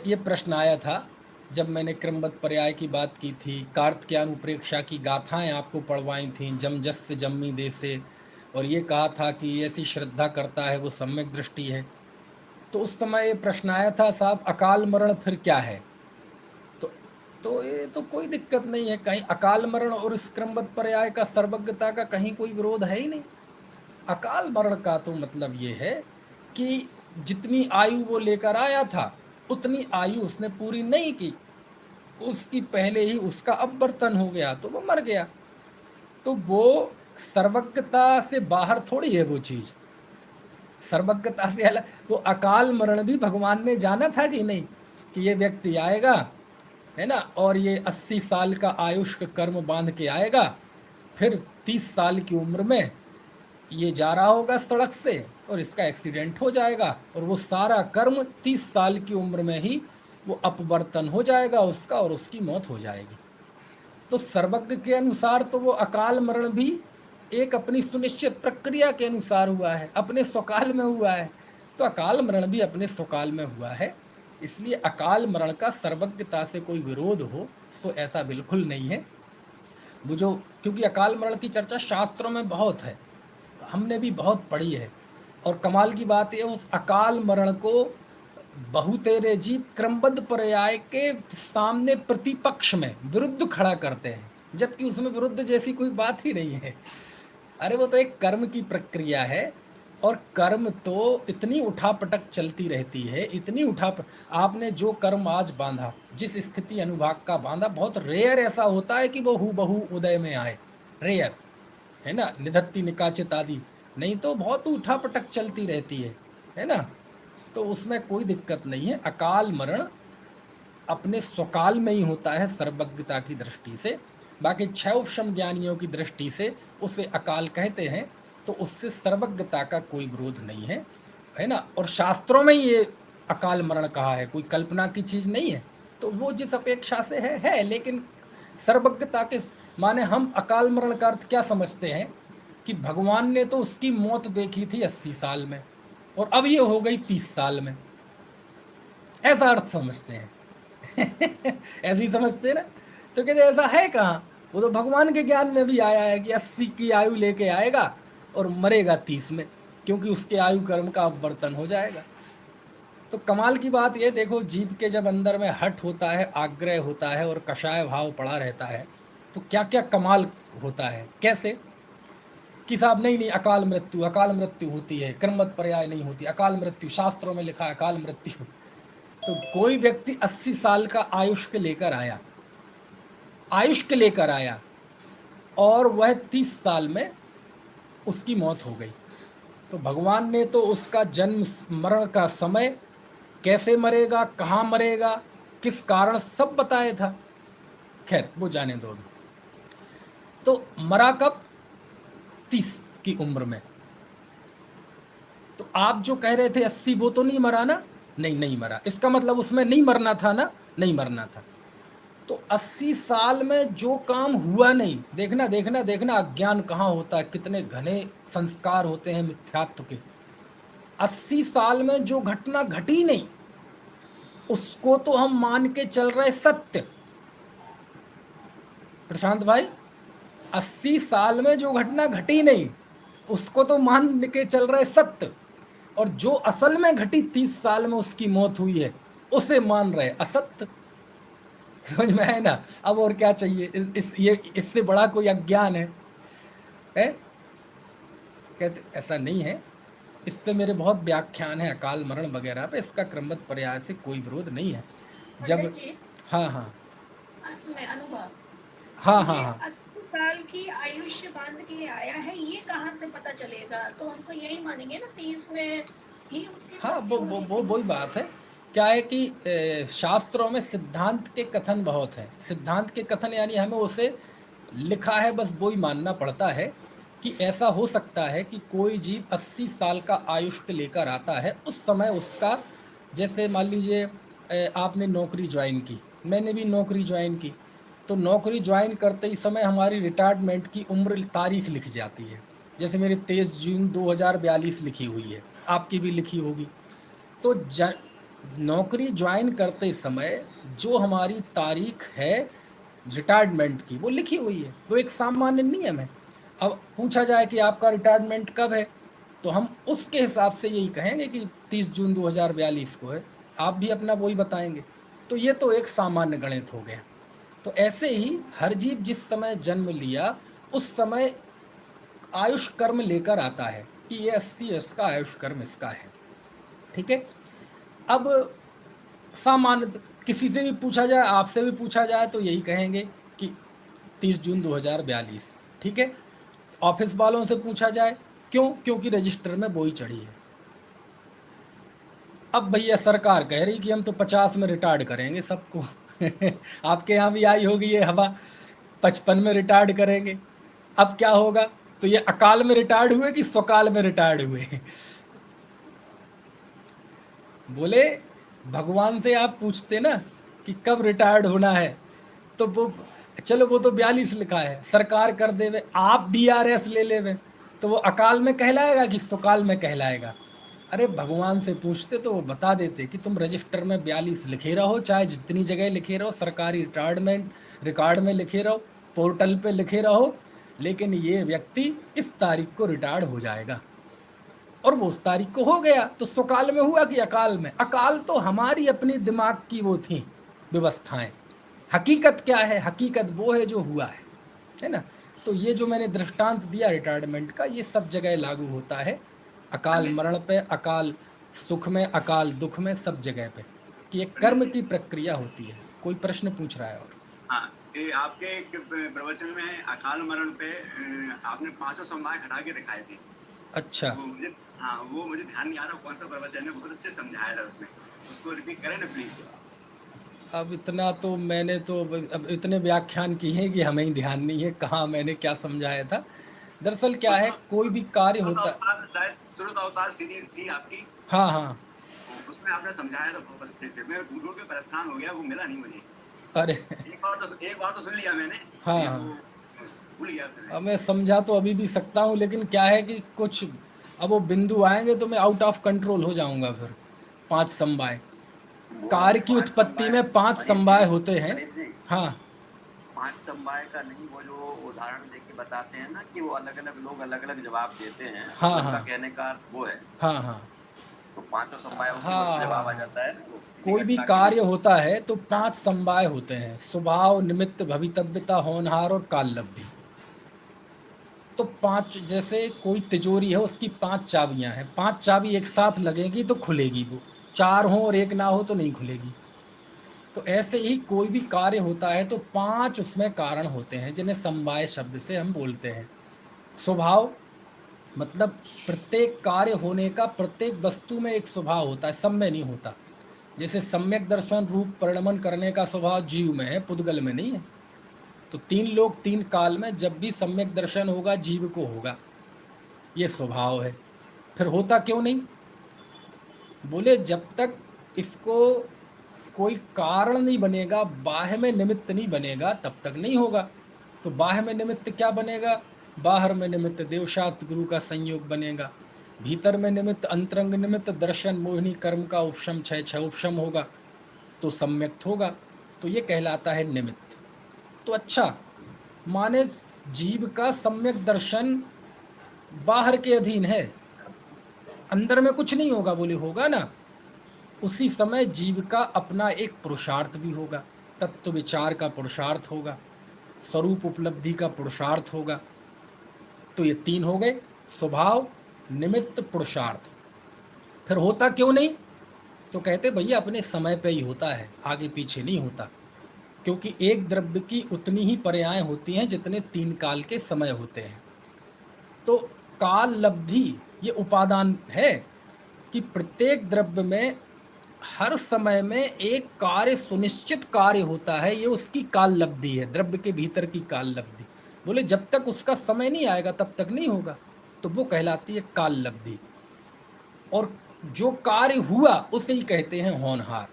ये प्रश्न आया था जब मैंने क्रमबद्ध पर्याय की बात की थी, कार्तिकेयानुप्रेक्षा की गाथाएं आपको पढ़वाई थीं, जम जस से जम्मी दे से, और ये कहा था कि ऐसी श्रद्धा करता है वो सम्यक दृष्टि है। तो उस समय ये प्रश्न आया था, साहब अकाल मरण फिर क्या है? तो ये तो कोई दिक्कत नहीं है, कहीं अकाल मरण और इस क्रमबद्ध पर्याय का सर्वज्ञता का कहीं कोई विरोध है ही नहीं। अकाल मरण का तो मतलब ये है कि जितनी आयु वो लेकर आया था उतनी आयु उसने पूरी नहीं की, उसकी पहले ही उसका अपवर्तन हो गया तो वो मर गया। तो वो सर्वज्ञता से बाहर थोड़ी है वो चीज़, सर्वज्ञता से अलग। वो अकाल मरण भी भगवान ने जाना था कि नहीं, कि ये व्यक्ति आएगा, है ना, और ये 80 साल का आयुष का कर्म बांध के आएगा, फिर 30 साल की उम्र में ये जा रहा होगा सड़क से और इसका एक्सीडेंट हो जाएगा, और वो सारा कर्म 30 साल की उम्र में ही वो अपवर्तन हो जाएगा उसका, और उसकी मौत हो जाएगी। तो सर्वज्ञ के अनुसार तो वो अकाल मरण भी एक अपनी सुनिश्चित प्रक्रिया के अनुसार हुआ है, अपने स्वकाल में हुआ है। तो अकाल मरण भी अपने स्वकाल में हुआ है, इसलिए अकाल मरण का सर्वज्ञता से कोई विरोध हो तो ऐसा बिल्कुल नहीं है। वो जो, क्योंकि अकाल मरण की चर्चा शास्त्रों में बहुत है, हमने भी बहुत पढ़ी है, और कमाल की बात यह उस अकाल मरण को बहुतेरे जीव क्रमबद्ध पर्याय के सामने प्रतिपक्ष में विरुद्ध खड़ा करते हैं, जबकि उसमें विरुद्ध जैसी कोई बात ही नहीं है। अरे वो तो एक कर्म की प्रक्रिया है, और कर्म तो इतनी उठापटक चलती रहती है, इतनी आपने जो कर्म आज बांधा, जिस स्थिति अनुभाग का बांधा, बहुत रेयर ऐसा होता है कि वो हूबहू उदय में आए, रेयर है ना, निधत्ति निकाचित आदि, नहीं तो बहुत उठापटक चलती रहती है ना। तो उसमें कोई दिक्कत नहीं है। अकाल मरण अपने स्वकाल में ही होता है सर्वज्ञता की दृष्टि से, बाकी क्षयोपशम ज्ञानियों की दृष्टि से उसे अकाल कहते हैं, तो उससे सर्वज्ञता का कोई विरोध नहीं है ना। और शास्त्रों में ये अकाल मरण कहा है, कोई कल्पना की चीज़ नहीं है, तो वो जिस अपेक्षा से है। लेकिन सर्वज्ञता के माने हम अकाल मरण का अर्थ क्या समझते हैं कि भगवान ने तो उसकी मौत देखी थी 80 साल में और अब ये हो गई 30 साल में, ऐसा अर्थ समझते हैं। ऐसे ही समझते हैं ना। तो कहते ऐसा है कहाँ, वो तो भगवान के ज्ञान में भी आया है कि 80 की आयु लेके आएगा और मरेगा 30 में, क्योंकि उसके आयु कर्म का अपवर्तन हो जाएगा। तो कमाल की बात ये देखो, जीव के जब अंदर में हठ होता है, आग्रह होता है और कषाय भाव पड़ा रहता है, तो क्या क्या कमाल होता है। कैसे कि साहब नहीं अकाल मृत्यु होती है, क्रमवत पर्याय नहीं होती, अकाल मृत्यु शास्त्रों में लिखा है अकाल मृत्यु। तो कोई व्यक्ति 80 साल का आयुष्क लेकर आया और वह 30 साल में उसकी मौत हो गई, तो भगवान ने तो उसका जन्म मरण का समय, कैसे मरेगा, कहाँ मरेगा, किस कारण, सब बताया था। खैर वो जाने दो। तो मरा कब, 30 की उम्र में। तो आप जो कह रहे थे 80, वो तो नहीं मरा ना, नहीं मरा, इसका मतलब उसमें नहीं मरना था ना, नहीं मरना था। तो 80 साल में जो काम हुआ नहीं, देखना अज्ञान कहाँ होता है, कितने घने संस्कार होते हैं मिथ्यात्व के। 80 साल में जो घटना घटी नहीं, उसको तो हम मान के चल रहे सत्य। प्रशांत भाई, 80 साल में जो घटना घटी नहीं, उसको तो मान के चल रहे सत्य, और जो असल में घटी 30 साल में उसकी मौत हुई है, उसे मान रहे असत्य। समझ में है ना। अब और क्या चाहिए, इससे बड़ा कोई अज्ञान है? कहते ऐसा नहीं है। इस पे मेरे बहुत व्याख्यान है अकाल मरण वगैरह पे, इसका क्रमबद्ध पर्याय से कोई विरोध नहीं है। जब हाँ साल की आयुष्य बांध के आया है, ये कहाँ से पता चलेगा? तो हम तो यही मानेंगे ना 30 में ही। हाँ वो वही बात है। क्या है कि शास्त्रों में सिद्धांत के कथन बहुत हैं। सिद्धांत के कथन यानी हमें उसे लिखा है, बस वही मानना पड़ता है कि ऐसा हो सकता है कि कोई जीव 80 साल का आयुष्य लेकर आता है। उस समय उसका, जैसे मान लीजिए आपने नौकरी ज्वाइन की, मैंने भी नौकरी ज्वाइन की, तो नौकरी ज्वाइन करते ही समय हमारी रिटायरमेंट की उम्र तारीख लिख जाती है। जैसे मेरी 23 जून 2042 लिखी हुई है, आपकी भी लिखी होगी। तो नौकरी ज्वाइन करते समय जो हमारी तारीख है रिटायरमेंट की, वो लिखी हुई है, वो एक सामान्य नियम है। अब पूछा जाए कि आपका रिटायरमेंट कब है, तो हम उसके हिसाब से यही कहेंगे कि 30 जून 2042 को है, आप भी अपना वही बताएंगे। तो ये तो एक सामान्य गणित हो गया। तो ऐसे ही हर जीव जिस समय जन्म लिया, उस समय आयुष कर्म लेकर आता है कि ये 80 वर्ष का आयुष कर्म इसका है। ठीक है। अब सामान्य किसी से भी पूछा जाए, आपसे भी पूछा जाए, तो यही कहेंगे कि 30 जून 2042। ठीक है। ऑफिस वालों से पूछा जाए, क्यों? क्योंकि रजिस्टर में वही चढ़ी है। अब भैया सरकार कह रही कि हम तो 50 में रिटायर्ड करेंगे सबको। आपके यहाँ भी आई होगी ये हवा, 55 में रिटायर्ड करेंगे। अब क्या होगा? तो ये अकाल में रिटायर्ड हुए कि स्वकाल में रिटायर्ड हुए? बोले भगवान से आप पूछते ना कि कब रिटायर्ड होना है, तो वो चलो वो तो 42 लिखा है, सरकार कर देवे, आप BRS ले लेवे, तो वो अकाल में कहलाएगा कि स्वकाल में कहलाएगा? अरे भगवान से पूछते तो वो बता देते कि तुम रजिस्टर में 42 लिखे रहो, चाहे जितनी जगह लिखे रहो, सरकारी रिटायरमेंट रिकॉर्ड में लिखे रहो, पोर्टल पे लिखे रहो, लेकिन ये व्यक्ति इस तारीख को रिटायर्ड हो जाएगा। और वो उस तारीख को हो गया, तो स्वकाल में हुआ कि अकाल में? अकाल तो हमारी अपनी दिमाग की वो थी व्यवस्थाएं। हकीकत क्या है? हकीकत वो है जो हुआ है ना। तो ये जो मैंने दृष्टांत दिया रिटायरमेंट का, ये सब जगह लागू होता है। अकाल मरण पे, अकाल सुख में, अकाल दुख में, सब जगह पे, कि एक कर्म की प्रक्रिया होती है। कोई प्रश्न पूछ रहा है और? हाँ, ये आपके एक प्रवचन में अकाल मरण पे आपने 5 समवाय घटा के दिखाए थे। अच्छा, वो मुझे ध्यान नहीं आ रहा कौन सा प्रवचन है, बहुत अच्छे समझाया था उसमें, उसको रिपीट करें ना प्लीज। अब इतना तो मैंने तो अब इतने व्याख्यान किए हैं कि हमें ही ध्यान नहीं है कहाँ मैंने क्या समझाया था। दरअसल क्या है, कोई भी कार्य होता, शायद सूरत अवतार सीरीज थी आपकी, हाँ हाँ, उसमें आपने समझाया था बहुत अच्छे से। मैं ढूंढ के परेशान हो गया, वो मिला नहीं मुझे। अरे एक बार तो सुन लिया मैंने, हाँ फिर हाँ, वो भूल गया फिर। अब मैं समझा तो अभी भी सकता हूँ, लेकिन क्या है कि कुछ अब वो बिंदु आएंगे तो मैं आउट ऑफ कंट्रोल हो जाऊंगा फिर। 5 समवाय, कार्य की उत्पत्ति में 5 समवाय होते हैं। हाँ 5 समवाय का नहीं, वो जो उदाहरण देके बताते हैं ना कि वो अलग अलग लोग अलग अलग जवाब देते हैं, हाँ, उनका हाँ। कहने का अर्थ वो है। हाँ हाँ, तो 5 समवायों के हाँ, जवाब आ जाता है ना, वो कोई भी कार्य होता है तो 5 समवाय होते हैं: स्वभाव, निमित्त, भवितव्यता, होनहार और काल लब्धि। तो 5, जैसे कोई तिजोरी है, उसकी 5 चाबियां हैं, 5 चाबी एक साथ लगेगी तो खुलेगी, वो 4 हो और 1 ना हो तो नहीं खुलेगी। तो ऐसे ही कोई भी कार्य होता है तो 5 उसमें कारण होते हैं, जिन्हें समवाय शब्द से हम बोलते हैं। स्वभाव मतलब प्रत्येक कार्य होने का, प्रत्येक वस्तु में एक स्वभाव होता है, सब में नहीं होता। जैसे सम्यक दर्शन रूप परिणमन करने का स्वभाव जीव में है, पुद्गल में नहीं है। तो 3 लोग 3 काल में जब भी सम्यक दर्शन होगा जीव को होगा, ये स्वभाव है। फिर होता क्यों नहीं? बोले जब तक इसको कोई कारण नहीं बनेगा, बाह्य में निमित्त नहीं बनेगा, तब तक नहीं होगा। तो बाह्य में निमित्त क्या बनेगा? बाहर में निमित्त देवशास्त्र गुरु का संयोग बनेगा, भीतर में निमित्त अंतरंग निमित्त दर्शन मोहिनी कर्म का उपशम, छह उपशम होगा तो सम्यक होगा। तो ये कहलाता है निमित्त। तो अच्छा, माने जीव का सम्यक दर्शन बाहर के अधीन है, अंदर में कुछ नहीं होगा। बोले होगा ना। उसी समय जीव का अपना एक पुरुषार्थ भी होगा, तत्व विचार का पुरुषार्थ होगा, स्वरूप उपलब्धि का पुरुषार्थ होगा। तो ये 3 हो गए: स्वभाव, निमित्त, पुरुषार्थ। फिर होता क्यों नहीं? तो कहते भैया अपने समय पे ही होता है, आगे पीछे नहीं होता। क्योंकि एक द्रव्य की उतनी ही पर्याय होती हैं जितने 3 काल के समय होते हैं। तो काल लब्धि ये उपादान है कि प्रत्येक द्रव्य में हर समय में एक कार्य, सुनिश्चित कार्य होता है, ये उसकी काल लब्धि है, द्रव्य के भीतर की काल लब्धि। बोले जब तक उसका समय नहीं आएगा तब तक नहीं होगा, तो वो कहलाती है काल लब्धि। और जो कार्य हुआ उसे ही कहते हैं होनहार,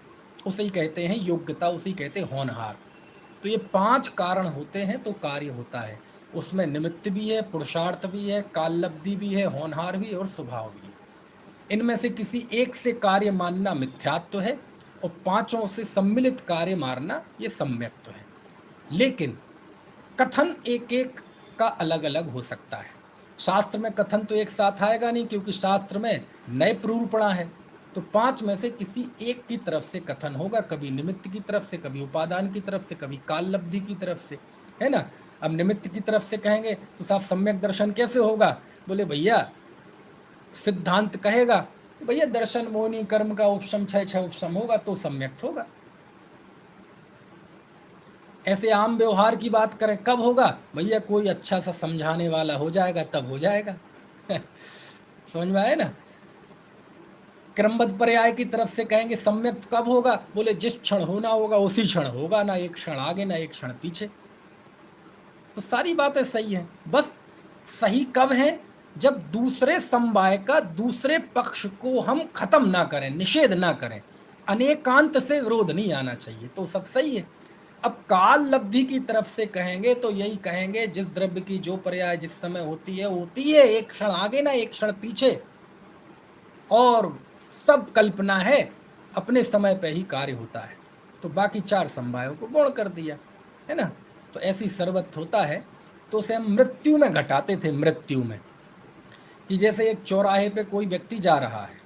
उसे ही कहते हैं योग्यता, उसे ही कहते हैं होनहार। तो ये 5 कारण होते हैं तो कार्य होता है। उसमें निमित्त भी है, पुरुषार्थ भी है, काल लब्धि भी है, होनहार भी है और स्वभाव भी है। इनमें से किसी एक से कार्य मानना मिथ्यात्व है और 5 से सम्मिलित कार्य मानना ये सम्यक्त्व है। लेकिन कथन एक एक का अलग अलग हो सकता है। शास्त्र में कथन तो एक साथ आएगा नहीं, क्योंकि शास्त्र में नए प्रूपणा है। तो 5 में से किसी एक की तरफ से कथन होगा, कभी निमित्त की तरफ से, कभी उपादान की तरफ से, कभी काल लब्धि की तरफ से, है ना। अब निमित्त की तरफ से कहेंगे तो साहब सम्यक दर्शन कैसे होगा? बोले भैया सिद्धांत कहेगा भैया दर्शन मोहिनी कर्म का उपशम, छह उपशम होगा तो सम्यक होगा। ऐसे आम व्यवहार की बात करें कब होगा? भैया कोई अच्छा सा समझाने वाला हो जाएगा तब हो जाएगा। समझ में आए ना। क्रमबद्ध पर्याय की तरफ से कहेंगे सम्यक कब होगा? बोले जिस क्षण होना होगा उसी क्षण होगा, ना एक क्षण आगे ना एक क्षण पीछे। तो सारी बातें सही हैं, बस सही कब है? जब दूसरे समवाय का दूसरे पक्ष को हम खत्म ना करें, निषेध ना करें, अनेकांत से विरोध नहीं आना चाहिए, तो सब सही है। अब काल लब्धि की तरफ से कहेंगे तो यही कहेंगे जिस द्रव्य की जो पर्याय जिस समय होती है, एक क्षण आगे ना एक क्षण पीछे, और सब कल्पना है, अपने समय पे ही कार्य होता है। तो बाकी 4 समवायों को गौण कर दिया, है ना। तो ऐसी सर्वत्र होता है। तो उसे हम मृत्यु में घटाते थे, मृत्यु में, कि जैसे एक चौराहे पे कोई व्यक्ति जा रहा है,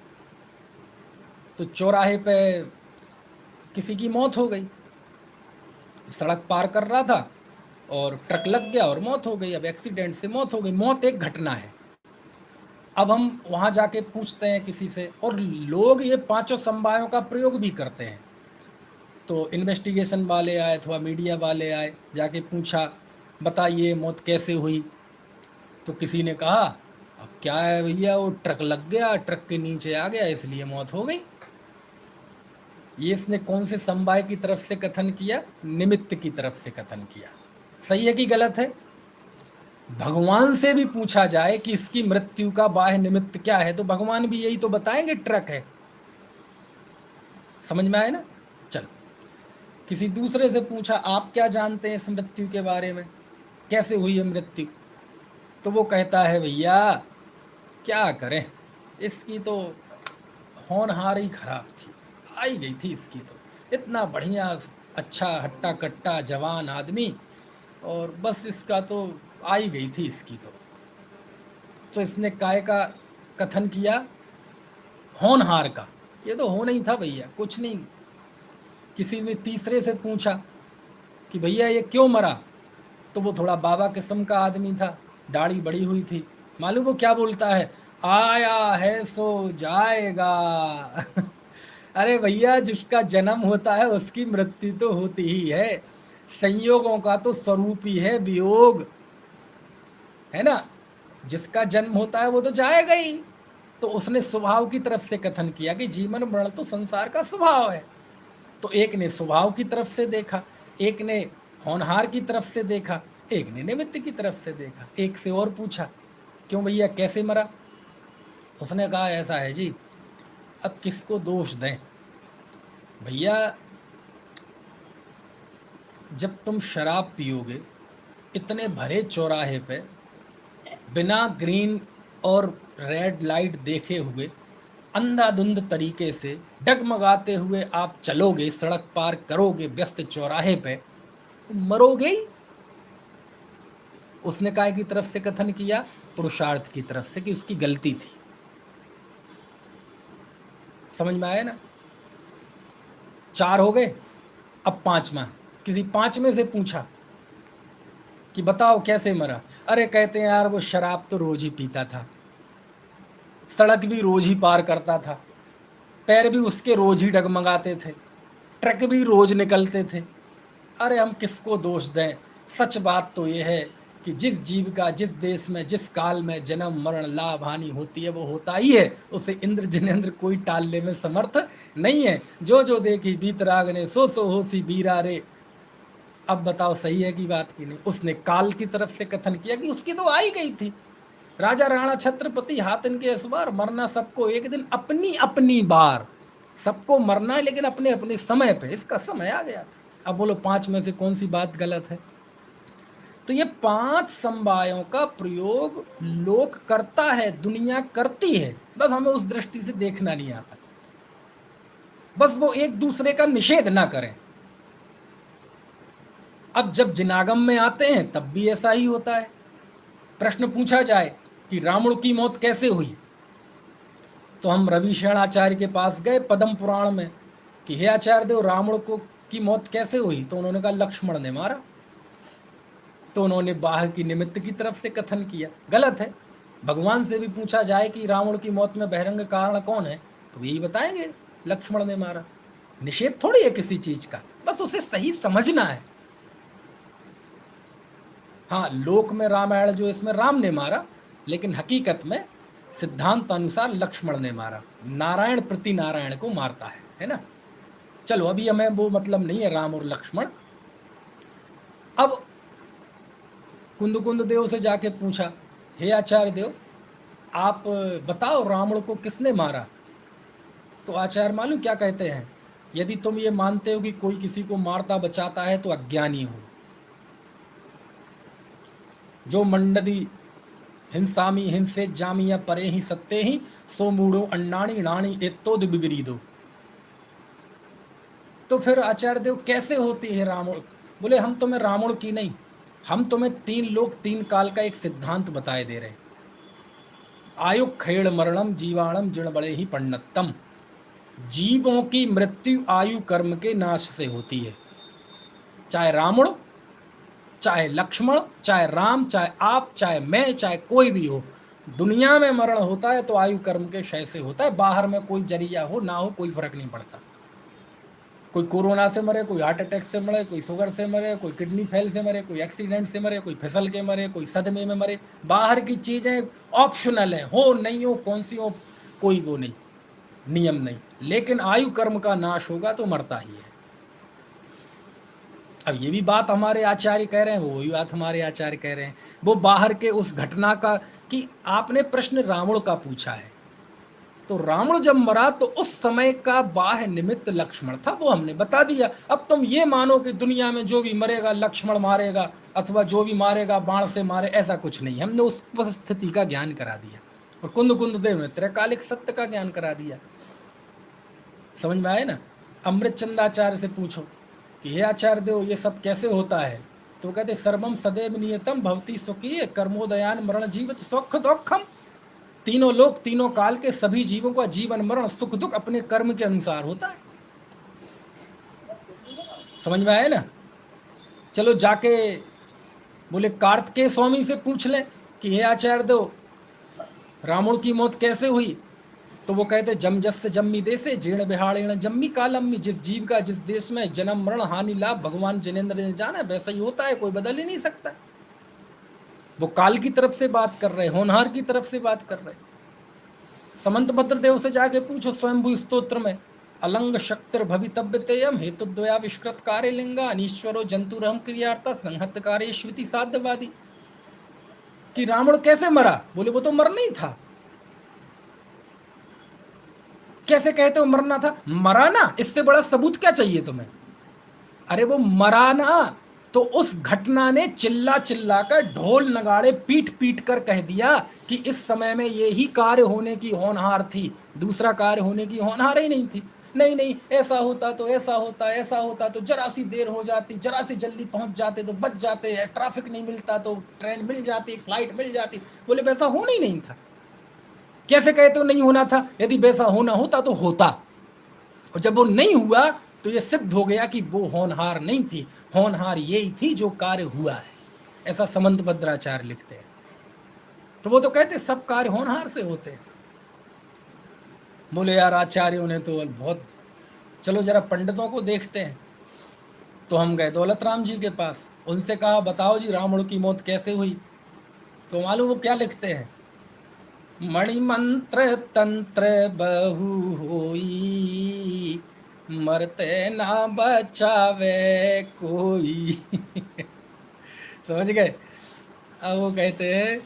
तो चौराहे पे किसी की मौत हो गई, सड़क पार कर रहा था और ट्रक लग गया और मौत हो गई। अब एक्सीडेंट से मौत हो गई। मौत एक घटना है, अब हम वहाँ जाके पूछते हैं किसी से, और लोग ये पांचों समवायों का प्रयोग भी करते हैं। तो इन्वेस्टिगेशन वाले आए अथवा मीडिया वाले आए, जाके पूछा बताइए मौत कैसे हुई। तो किसी ने कहा अब क्या है भैया, वो ट्रक लग गया, ट्रक के नीचे आ गया इसलिए मौत हो गई। ये इसने कौन से समवाय की तरफ से कथन किया? निमित्त की तरफ से कथन किया। सही है कि गलत है? भगवान से भी पूछा जाए कि इसकी मृत्यु का बाह्य निमित्त क्या है, तो भगवान भी यही तो बताएंगे, ट्रक है। समझ में आए ना? चलो, किसी दूसरे से पूछा आप क्या जानते हैं इस मृत्यु के बारे में, कैसे हुई है मृत्यु? तो वो कहता है भैया क्या करें, इसकी तो होनहार ही खराब थी, आई गई थी इसकी तो, इतना बढ़िया अच्छा हट्टा कट्टा जवान आदमी, और बस इसका तो आई गई थी इसकी तो इसने काय का कथन किया? होनहार का। ये तो हो नहीं था भैया, कुछ नहीं। किसी ने तीसरे से पूछा कि भैया ये क्यों मरा, तो वो थोड़ा बाबा किस्म का आदमी था, दाढ़ी बड़ी हुई थी। मालूम वो क्या बोलता है? आया है सो जाएगा। अरे भैया, जिसका जन्म होता है उसकी मृत्यु तो होती ही है, संयोगों का तो स्वरूप ही है वियोग, है ना? जिसका जन्म होता है वो तो जाएगा ही। तो उसने स्वभाव की तरफ से कथन किया कि जीवन मरण तो संसार का स्वभाव है। तो एक ने स्वभाव की तरफ से देखा, एक ने होनहार की तरफ से देखा, एक ने निमित्त की तरफ से देखा। एक से और पूछा क्यों भैया कैसे मरा? उसने कहा ऐसा है जी, अब किसको दोष दें भैया, जब तुम शराब पियोगे इतने भरे चौराहे पे बिना ग्रीन और रेड लाइट देखे हुए अंधाधुंध तरीके से डगमगाते हुए आप चलोगे, सड़क पार करोगे व्यस्त चौराहे पे, तो मरोगे ही। उसने काय की तरफ से कथन किया? पुरुषार्थ की तरफ से, कि उसकी गलती थी। समझ में आया ना? 4 हो गए, अब 5वां। किसी 5वें से पूछा कि बताओ कैसे मरा? अरे कहते हैं यार वो शराब तो रोज ही पीता था, सड़क भी रोज ही पार करता था, पैर भी उसके रोज ही डगमगाते थे, ट्रक भी रोज निकलते थे। अरे हम किसको दोष दें? सच बात तो ये है कि जिस जीव का जिस देश में जिस काल में जन्म मरण लाभ हानि होती है वो होता ही है, उसे इंद्र जिनेंद्र कोई टालने में समर्थ नहीं है। जो जो देखी बीतराग ने सो सो होसी बीरा रे। अब बताओ सही है कि बात की नहीं? उसने काल की तरफ से कथन किया कि उसकी तो आई गई थी, राजा राणा छत्रपति हाथ इनके इस बार, मरना सबको एक दिन अपनी अपनी बार, सबको मरना है लेकिन अपने अपने समय पे, इसका समय आ गया था। अब बोलो 5 में से कौन सी बात गलत है? तो ये 5 समवायों का प्रयोग लोक करता है, दुनिया करती है, बस हमें उस दृष्टि से देखना नहीं आता। बस वो एक दूसरे का निषेध ना करें। अब जब जिनागम में आते हैं तब भी ऐसा ही होता है। प्रश्न पूछा जाए कि रावण की मौत कैसे हुई, तो हम रविशरण आचार्य के पास गए पद्म पुराण में कि हे आचार्य देव, रावण को की मौत कैसे हुई? तो उन्होंने कहा लक्ष्मण ने मारा। तो उन्होंने बाह्य की निमित्त की तरफ से कथन किया, गलत है। भगवान से भी पूछा जाए कि रावण की मौत में बहिरंग कारण कौन है, तो यही बताएंगे लक्ष्मण ने मारा। निषेध थोड़ी है किसी चीज का, बस उसे सही समझना है। हाँ, लोक में रामायण जो इसमें राम ने मारा, लेकिन हकीकत में सिद्धांत अनुसार लक्ष्मण ने मारा। नारायण प्रति नारायण को मारता है ना? चलो, अभी हमें वो मतलब नहीं है राम और लक्ष्मण। अब कुंद देव से जाके पूछा, हे आचार्य देव आप बताओ रावण को किसने मारा? तो आचार्य मालूम क्या कहते हैं? यदि तुम ये मानते हो कि कोई किसी को मारता बचाता है तो अज्ञानी हो। जो मंडदी हिंसामी हिंसे जामिया परे ही सत्ते ही सो मूढ़ो अन्नाणी नाणी एतोद विपरीदो। तो फिर आचार्य देव कैसे होती है रावण? बोले हम तुम्हें रावण की नहीं, हम तुम्हें 3 लोक 3 काल का एक सिद्धांत बताए दे रहे हैं। आयु खेड़ मरणम जीवाणम जिण बड़े ही पंडितम। जीवों की मृत्यु आयु कर्म के नाश से होती है। चाहे रावण, चाहे लक्ष्मण, चाहे राम, चाहे आप, चाहे मैं, चाहे कोई भी हो, दुनिया में मरण होता है तो आयु कर्म के क्षय से होता है, बाहर में कोई जरिया हो ना हो कोई फर्क नहीं पड़ता। कोई कोरोना से मरे, कोई हार्ट अटैक से मरे, कोई शुगर से मरे, कोई किडनी फेल से मरे, कोई एक्सीडेंट से मरे, कोई फिसल के मरे, कोई सदमे में मरे। बाहर की चीज़ें ऑप्शनल हैं, हो नहीं हो कौन सी हो कोई वो नहीं, नियम नहीं, लेकिन आयु कर्म का नाश होगा तो मरता ही है। अब ये भी बात हमारे आचार्य कह रहे हैं, वो भी बात हमारे आचार्य कह रहे हैं। वो बाहर के उस घटना का, कि आपने प्रश्न रावण का पूछा है, तो रावण जब मरा तो उस समय का बाह्य निमित्त लक्ष्मण था, वो हमने बता दिया। अब तुम ये मानो कि दुनिया में जो भी मरेगा लक्ष्मण मारेगा, अथवा जो भी मारेगा बाण से मारे, ऐसा कुछ नहीं। हमने उस परिस्थिति का ज्ञान करा दिया और कुंद कुंद देव में त्रैकालिक सत्य का ज्ञान करा दिया। समझ में आए ना? अमृत चंदाचार्य से पूछो कि हे आचार्य देव ये सब कैसे होता है, तो कहते सर्वम सदैव नियतम भवती सुखी कर्मोदयान मरण जीवित सुख दुखम। तीनों लोक तीनों काल के सभी जीवों का जीवन मरण सुख दुख अपने कर्म के अनुसार होता है। समझ में आए ना? चलो जाके बोले कार्तिकेय स्वामी से पूछ ले कि हे आचार्य देव रावण की मौत कैसे हुई, तो वो कहते जम जस जम्मी देसे जीर्ण बिहाड़ेण जम्मी कालम्मी। जिस जीव का जिस देश में जन्म मरण हानि लाभ भगवान जिनेन्द्र ने जाना, वैसा ही होता है, कोई बदल ही नहीं सकता। वो काल की तरफ से बात कर रहे, होनहार की तरफ से बात कर रहे। समंत भद्र देव से जाके पूछो स्वयंभू स्तोत्र में अलंग शक्तिर भवितव्यतेयम हेतु द्वया विष्कृत कार्य लिंगा अनीश्वरो जंतुरहम क्रियार्था संहत कार्य श्रुति साध्यवादी, कि रावण कैसे मरा। बोले वो तो मरना ही था। कैसे कहते हो मरना था? मरा ना, इससे बड़ा सबूत क्या चाहिए तुम्हें? अरे वो मरा ना, तो उस घटना ने चिल्ला चिल्ला कर ढोल नगाड़े पीट पीट कर कह दिया कि इस समय में ये ही कार्य होने की होनहार थी, दूसरा कार्य होने की होनहार ही नहीं थी। नहीं नहीं, ऐसा होता तो ऐसा होता, ऐसा होता तो जरा सी देर हो जाती, जरा सी जल्दी पहुंच जाते तो बच जाते, ट्रैफिक नहीं मिलता तो ट्रेन मिल जाती, फ्लाइट मिल जाती। बोले वैसा होना ही नहीं था। कैसे कहते हो नहीं होना था? यदि वैसा होना होता तो होता, और जब वो नहीं हुआ तो ये सिद्ध हो गया कि वो होनहार नहीं थी, होनहार यही थी जो कार्य हुआ है। ऐसा समंत भद्राचार्य लिखते हैं। तो वो तो कहते सब कार्य होनहार से होते हैं। बोले यार आचार्यों ने तो बहुत, चलो जरा पंडितों को देखते हैं। तो हम गए दौलत राम जी के पास, उनसे कहा बताओ जी रावण की मौत कैसे हुई। तो मालूम वो क्या लिखते हैं? मणिमंत्र तंत्र बहु होई मरते ना बचावे कोई। समझ गए? अब वो कहते हैं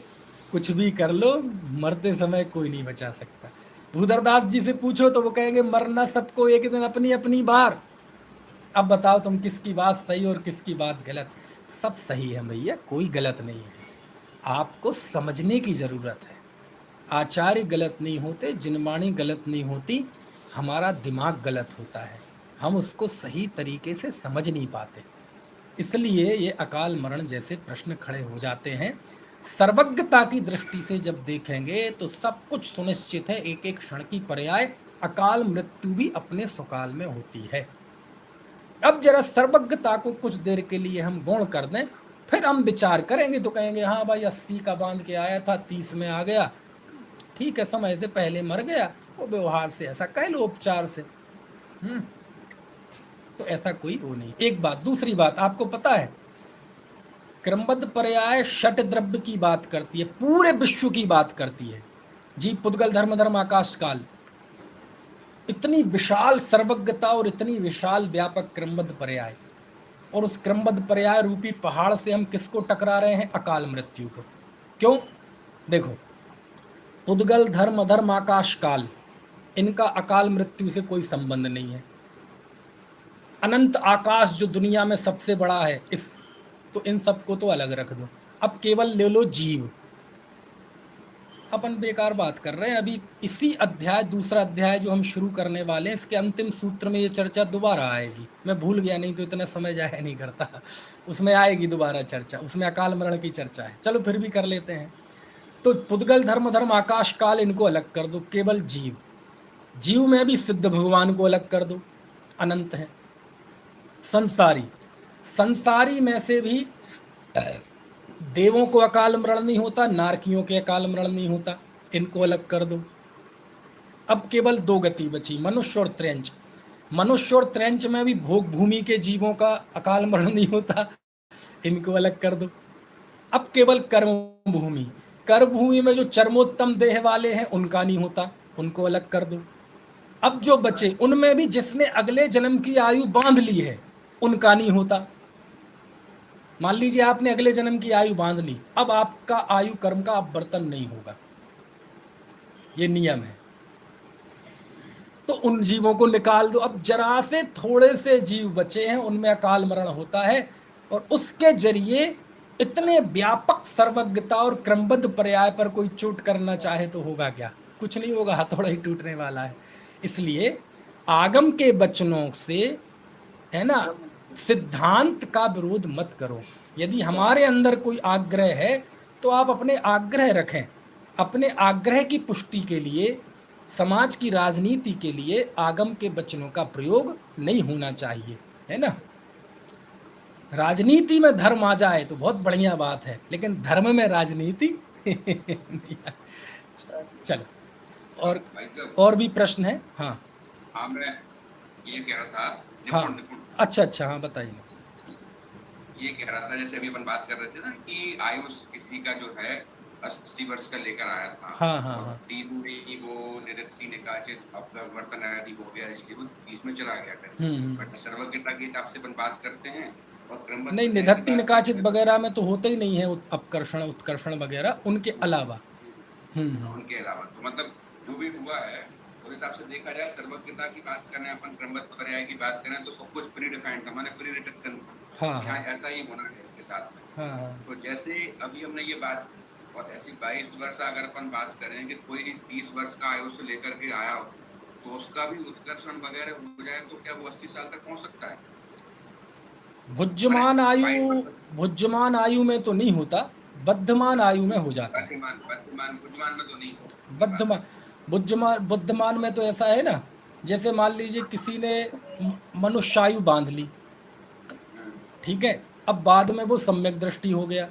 कुछ भी कर लो, मरते समय कोई नहीं बचा सकता। भूधरदास जी से पूछो तो वो कहेंगे मरना सबको एक दिन अपनी अपनी बार। अब बताओ तुम किसकी बात सही और किसकी बात गलत? सब सही है भैया, कोई गलत नहीं है। आपको समझने की ज़रूरत है। आचार्य गलत नहीं होते, जिनवाणी गलत नहीं होती, हमारा दिमाग गलत होता है, हम उसको सही तरीके से समझ नहीं पाते, इसलिए ये अकाल मरण जैसे प्रश्न खड़े हो जाते हैं। सर्वज्ञता की दृष्टि से जब देखेंगे तो सब कुछ सुनिश्चित है, एक एक क्षण की पर्याय अकाल मृत्यु भी अपने सुकाल में होती है। अब जरा सर्वज्ञता को कुछ देर के लिए हम गौण कर दें, फिर हम विचार करेंगे तो कहेंगे हाँ भाई 80 का बांध के आया था, 30 में आ गया, ठीक है, समय से पहले मर गया, वो व्यवहार से ऐसा कह लो, उपचार से। तो ऐसा कोई वो नहीं। एक बात। दूसरी बात, आपको पता है क्रमबद्ध पर्याय षट द्रव्य की बात करती है, पूरे विश्व की बात करती है। जीव पुद्गल धर्म धर्म आकाश काल, इतनी विशाल सर्वज्ञता और इतनी विशाल व्यापक क्रमबद्ध पर्याय, और उस क्रमबद्ध पर्याय रूपी पहाड़ से हम किसको टकरा रहे हैं? अकाल मृत्यु को। क्यों? देखो, पुद्गल धर्म धर्म आकाश काल, इनका अकाल मृत्यु से कोई संबंध नहीं है। अनंत आकाश जो दुनिया में सबसे बड़ा है, इस तो इन सबको तो अलग रख दो। अब केवल ले लो जीव। अपन बेकार बात कर रहे हैं। अभी इसी अध्याय, दूसरा अध्याय जो हम शुरू करने वाले हैं, इसके अंतिम सूत्र में ये चर्चा दोबारा आएगी। मैं भूल गया, नहीं तो इतना समय जाया नहीं करता। उसमें आएगी दोबारा चर्चा, उसमें अकाल मरण की चर्चा है। चलो फिर भी कर लेते हैं। तो पुद्गल धर्म धर्म आकाश काल, इनको अलग कर दो, केवल जीव। जीव में भी सिद्ध भगवान को अलग कर दो, अनंत है। संसारी, संसारी में से भी देवों को अकाल मरण नहीं होता, नारकियों के अकाल मरण नहीं होता, इनको अलग कर दो। अब केवल दो गति बची, मनुष्य और त्र्यंच। मनुष्य और त्र्यंच में भी भोग भूमि के जीवों का अकाल मरण नहीं होता, इनको अलग कर दो। अब केवल कर्म भूमि, कर्म भूमि में जो चरमोत्तम देह वाले हैं उनका नहीं होता, उनको अलग कर दो। अब जो बचे उनमें भी जिसने अगले जन्म की आयु बांध ली है उनका नहीं होता। मान लीजिए आपने अगले जन्म की आयु बांध ली, अब आपका आयु कर्म का अपवर्तन नहीं होगा, ये नियम है। तो उन जीवों को निकाल दो। अब जरा से थोड़े से जीव बचे हैं, उनमें अकाल मरण होता है, और उसके जरिए इतने व्यापक सर्वज्ञता और क्रमबद्ध पर्याय पर कोई चोट करना चाहे तो होगा क्या? कुछ नहीं होगा, हथौड़ा ही टूटने वाला है। इसलिए आगम के वचनों से, है ना, सिद्धांत का विरोध मत करो। यदि हमारे अंदर कोई आग्रह है तो आप अपने आग्रह रखें। अपने आग्रह की पुष्टि के लिए, समाज की राजनीति के लिए आगम के वचनों का प्रयोग नहीं होना चाहिए, है ना। राजनीति में धर्म आ जाए तो बहुत बढ़िया बात है, लेकिन धर्म में राजनीति नहीं। चलो, और भी प्रश्न है? हाँ हाँ, मैं ये कह रहा था, हाँ, अच्छा, हाँ बताइए। ये कह रहा था, जैसे अभी अपन बात कर रहे थे ना कि आयुष किसी का जो है 80 वर्ष का लेकर आया था। हाँ। 30 में ही वो निवृत्ति निकाचित अपवर्तन आदि हो गया, इसलिए वो 30 में चला गया। बट सर्वज्ञता के हिसाब से अपन बात करते हैं और क्रमबद्ध नहीं, निधत्ति निकाचित वगैरह में तो होते ही नहीं है अपकर्षण उत्कर्षण वगैरह, उनके अलावा। उनके अलावा तो मतलब जो भी हुआ है उस हिसाब से देखा जाए, सर्वज्ञता की बात करें, अपन क्रमबद्ध पर्याय की बात करें तो सब कुछ प्री डिफाइंड था, माने प्री रिटन था। हाँ, ऐसा ही होना है इसके साथ में। तो जैसे अभी हमने ये बात, और ऐसी 22 वर्ष अगर अपन बात करें कि कोई 30 वर्ष का आयु से लेकर के आया हो तो उसका भी उत्कर्षण वगैरह हो जाए तो क्या वो 80 साल तक पहुंच सकता है? भुज्यमान आयु में तो नहीं होता, बद्धमान आयु में हो जाता है। बुद्धिमान में तो नहीं। बुद्धिमान में तो ऐसा है ना, जैसे मान लीजिए किसी ने मनुष्यायु बांध ली, ठीक है, अब बाद में वो सम्यक दृष्टि हो गया,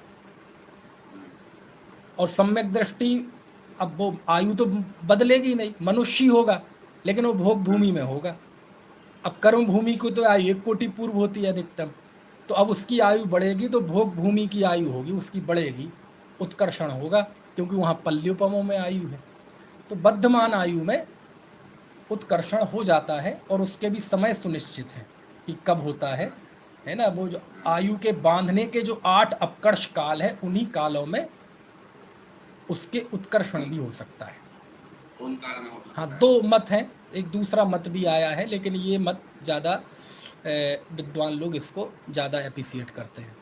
और सम्यक दृष्टि, अब वो आयु तो बदलेगी नहीं, मनुष्य ही होगा, लेकिन वो भोग भूमि में होगा। अब कर्म भूमि को तो आयु 1 कोटि पूर्व होती है अधिकतम, तो अब उसकी आयु बढ़ेगी तो भोग भूमि की आयु होगी, उसकी बढ़ेगी, उत्कर्षण होगा, क्योंकि वहाँ पल्योपमों में आयु है। तो बद्धमान आयु में उत्कर्षण हो जाता है, और उसके भी समय सुनिश्चित है कि कब होता है ना। वो जो आयु के बांधने के जो 8 अपकर्ष काल है, उन्हीं कालों में उसके उत्कर्षण भी हो सकता है। उन काल में हो सकता हाँ, है। 2 मत हैं, एक दूसरा मत भी आया है, लेकिन ये मत ज़्यादा विद्वान लोग इसको ज़्यादा एप्रिशिएट करते हैं।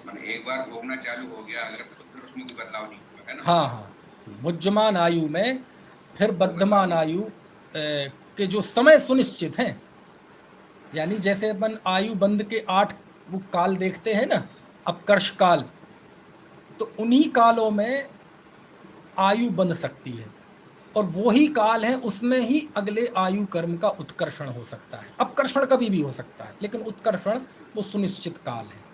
माने एक बार भोगना चालू हो गया अगर तो फिर उसमें कोई बदलाव नहीं होगा, है ना। हाँ, बुद्धमान आयु में फिर बद्धमान आयु के जो समय सुनिश्चित हैं, यानी जैसे अपन आयु बंध के 8 वो काल देखते हैं ना, अपकर्ष काल, तो उन्हीं कालों में आयु बंध सकती है, और वही काल है, उसमें ही अगले आयु कर्म का उत्कर्षण हो सकता है। अपकर्षण कभी भी हो सकता है, लेकिन उत्कर्षण वो सुनिश्चित काल है।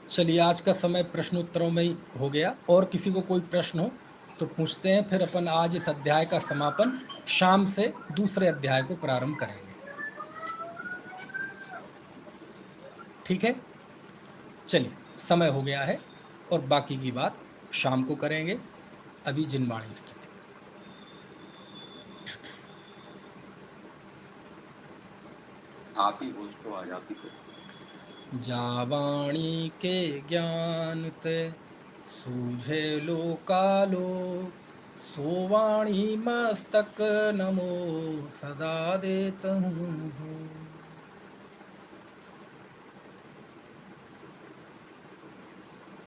चलिए, आज का समय प्रश्नोत्तरों में ही हो गया, और किसी को कोई प्रश्न हो तो पूछते हैं, फिर अपन आज इस अध्याय का समापन शाम से दूसरे अध्याय को प्रारंभ करेंगे। ठीक है, चलिए, समय हो गया है, और बाकी की बात शाम को करेंगे। अभी जिनवाणी स्थिति। आप ही बोल तो आज आप ही को। जावाणी के ज्ञान ते सूझे लोकालो, सोवाणी मस्तक नमो सदा देत हूँ।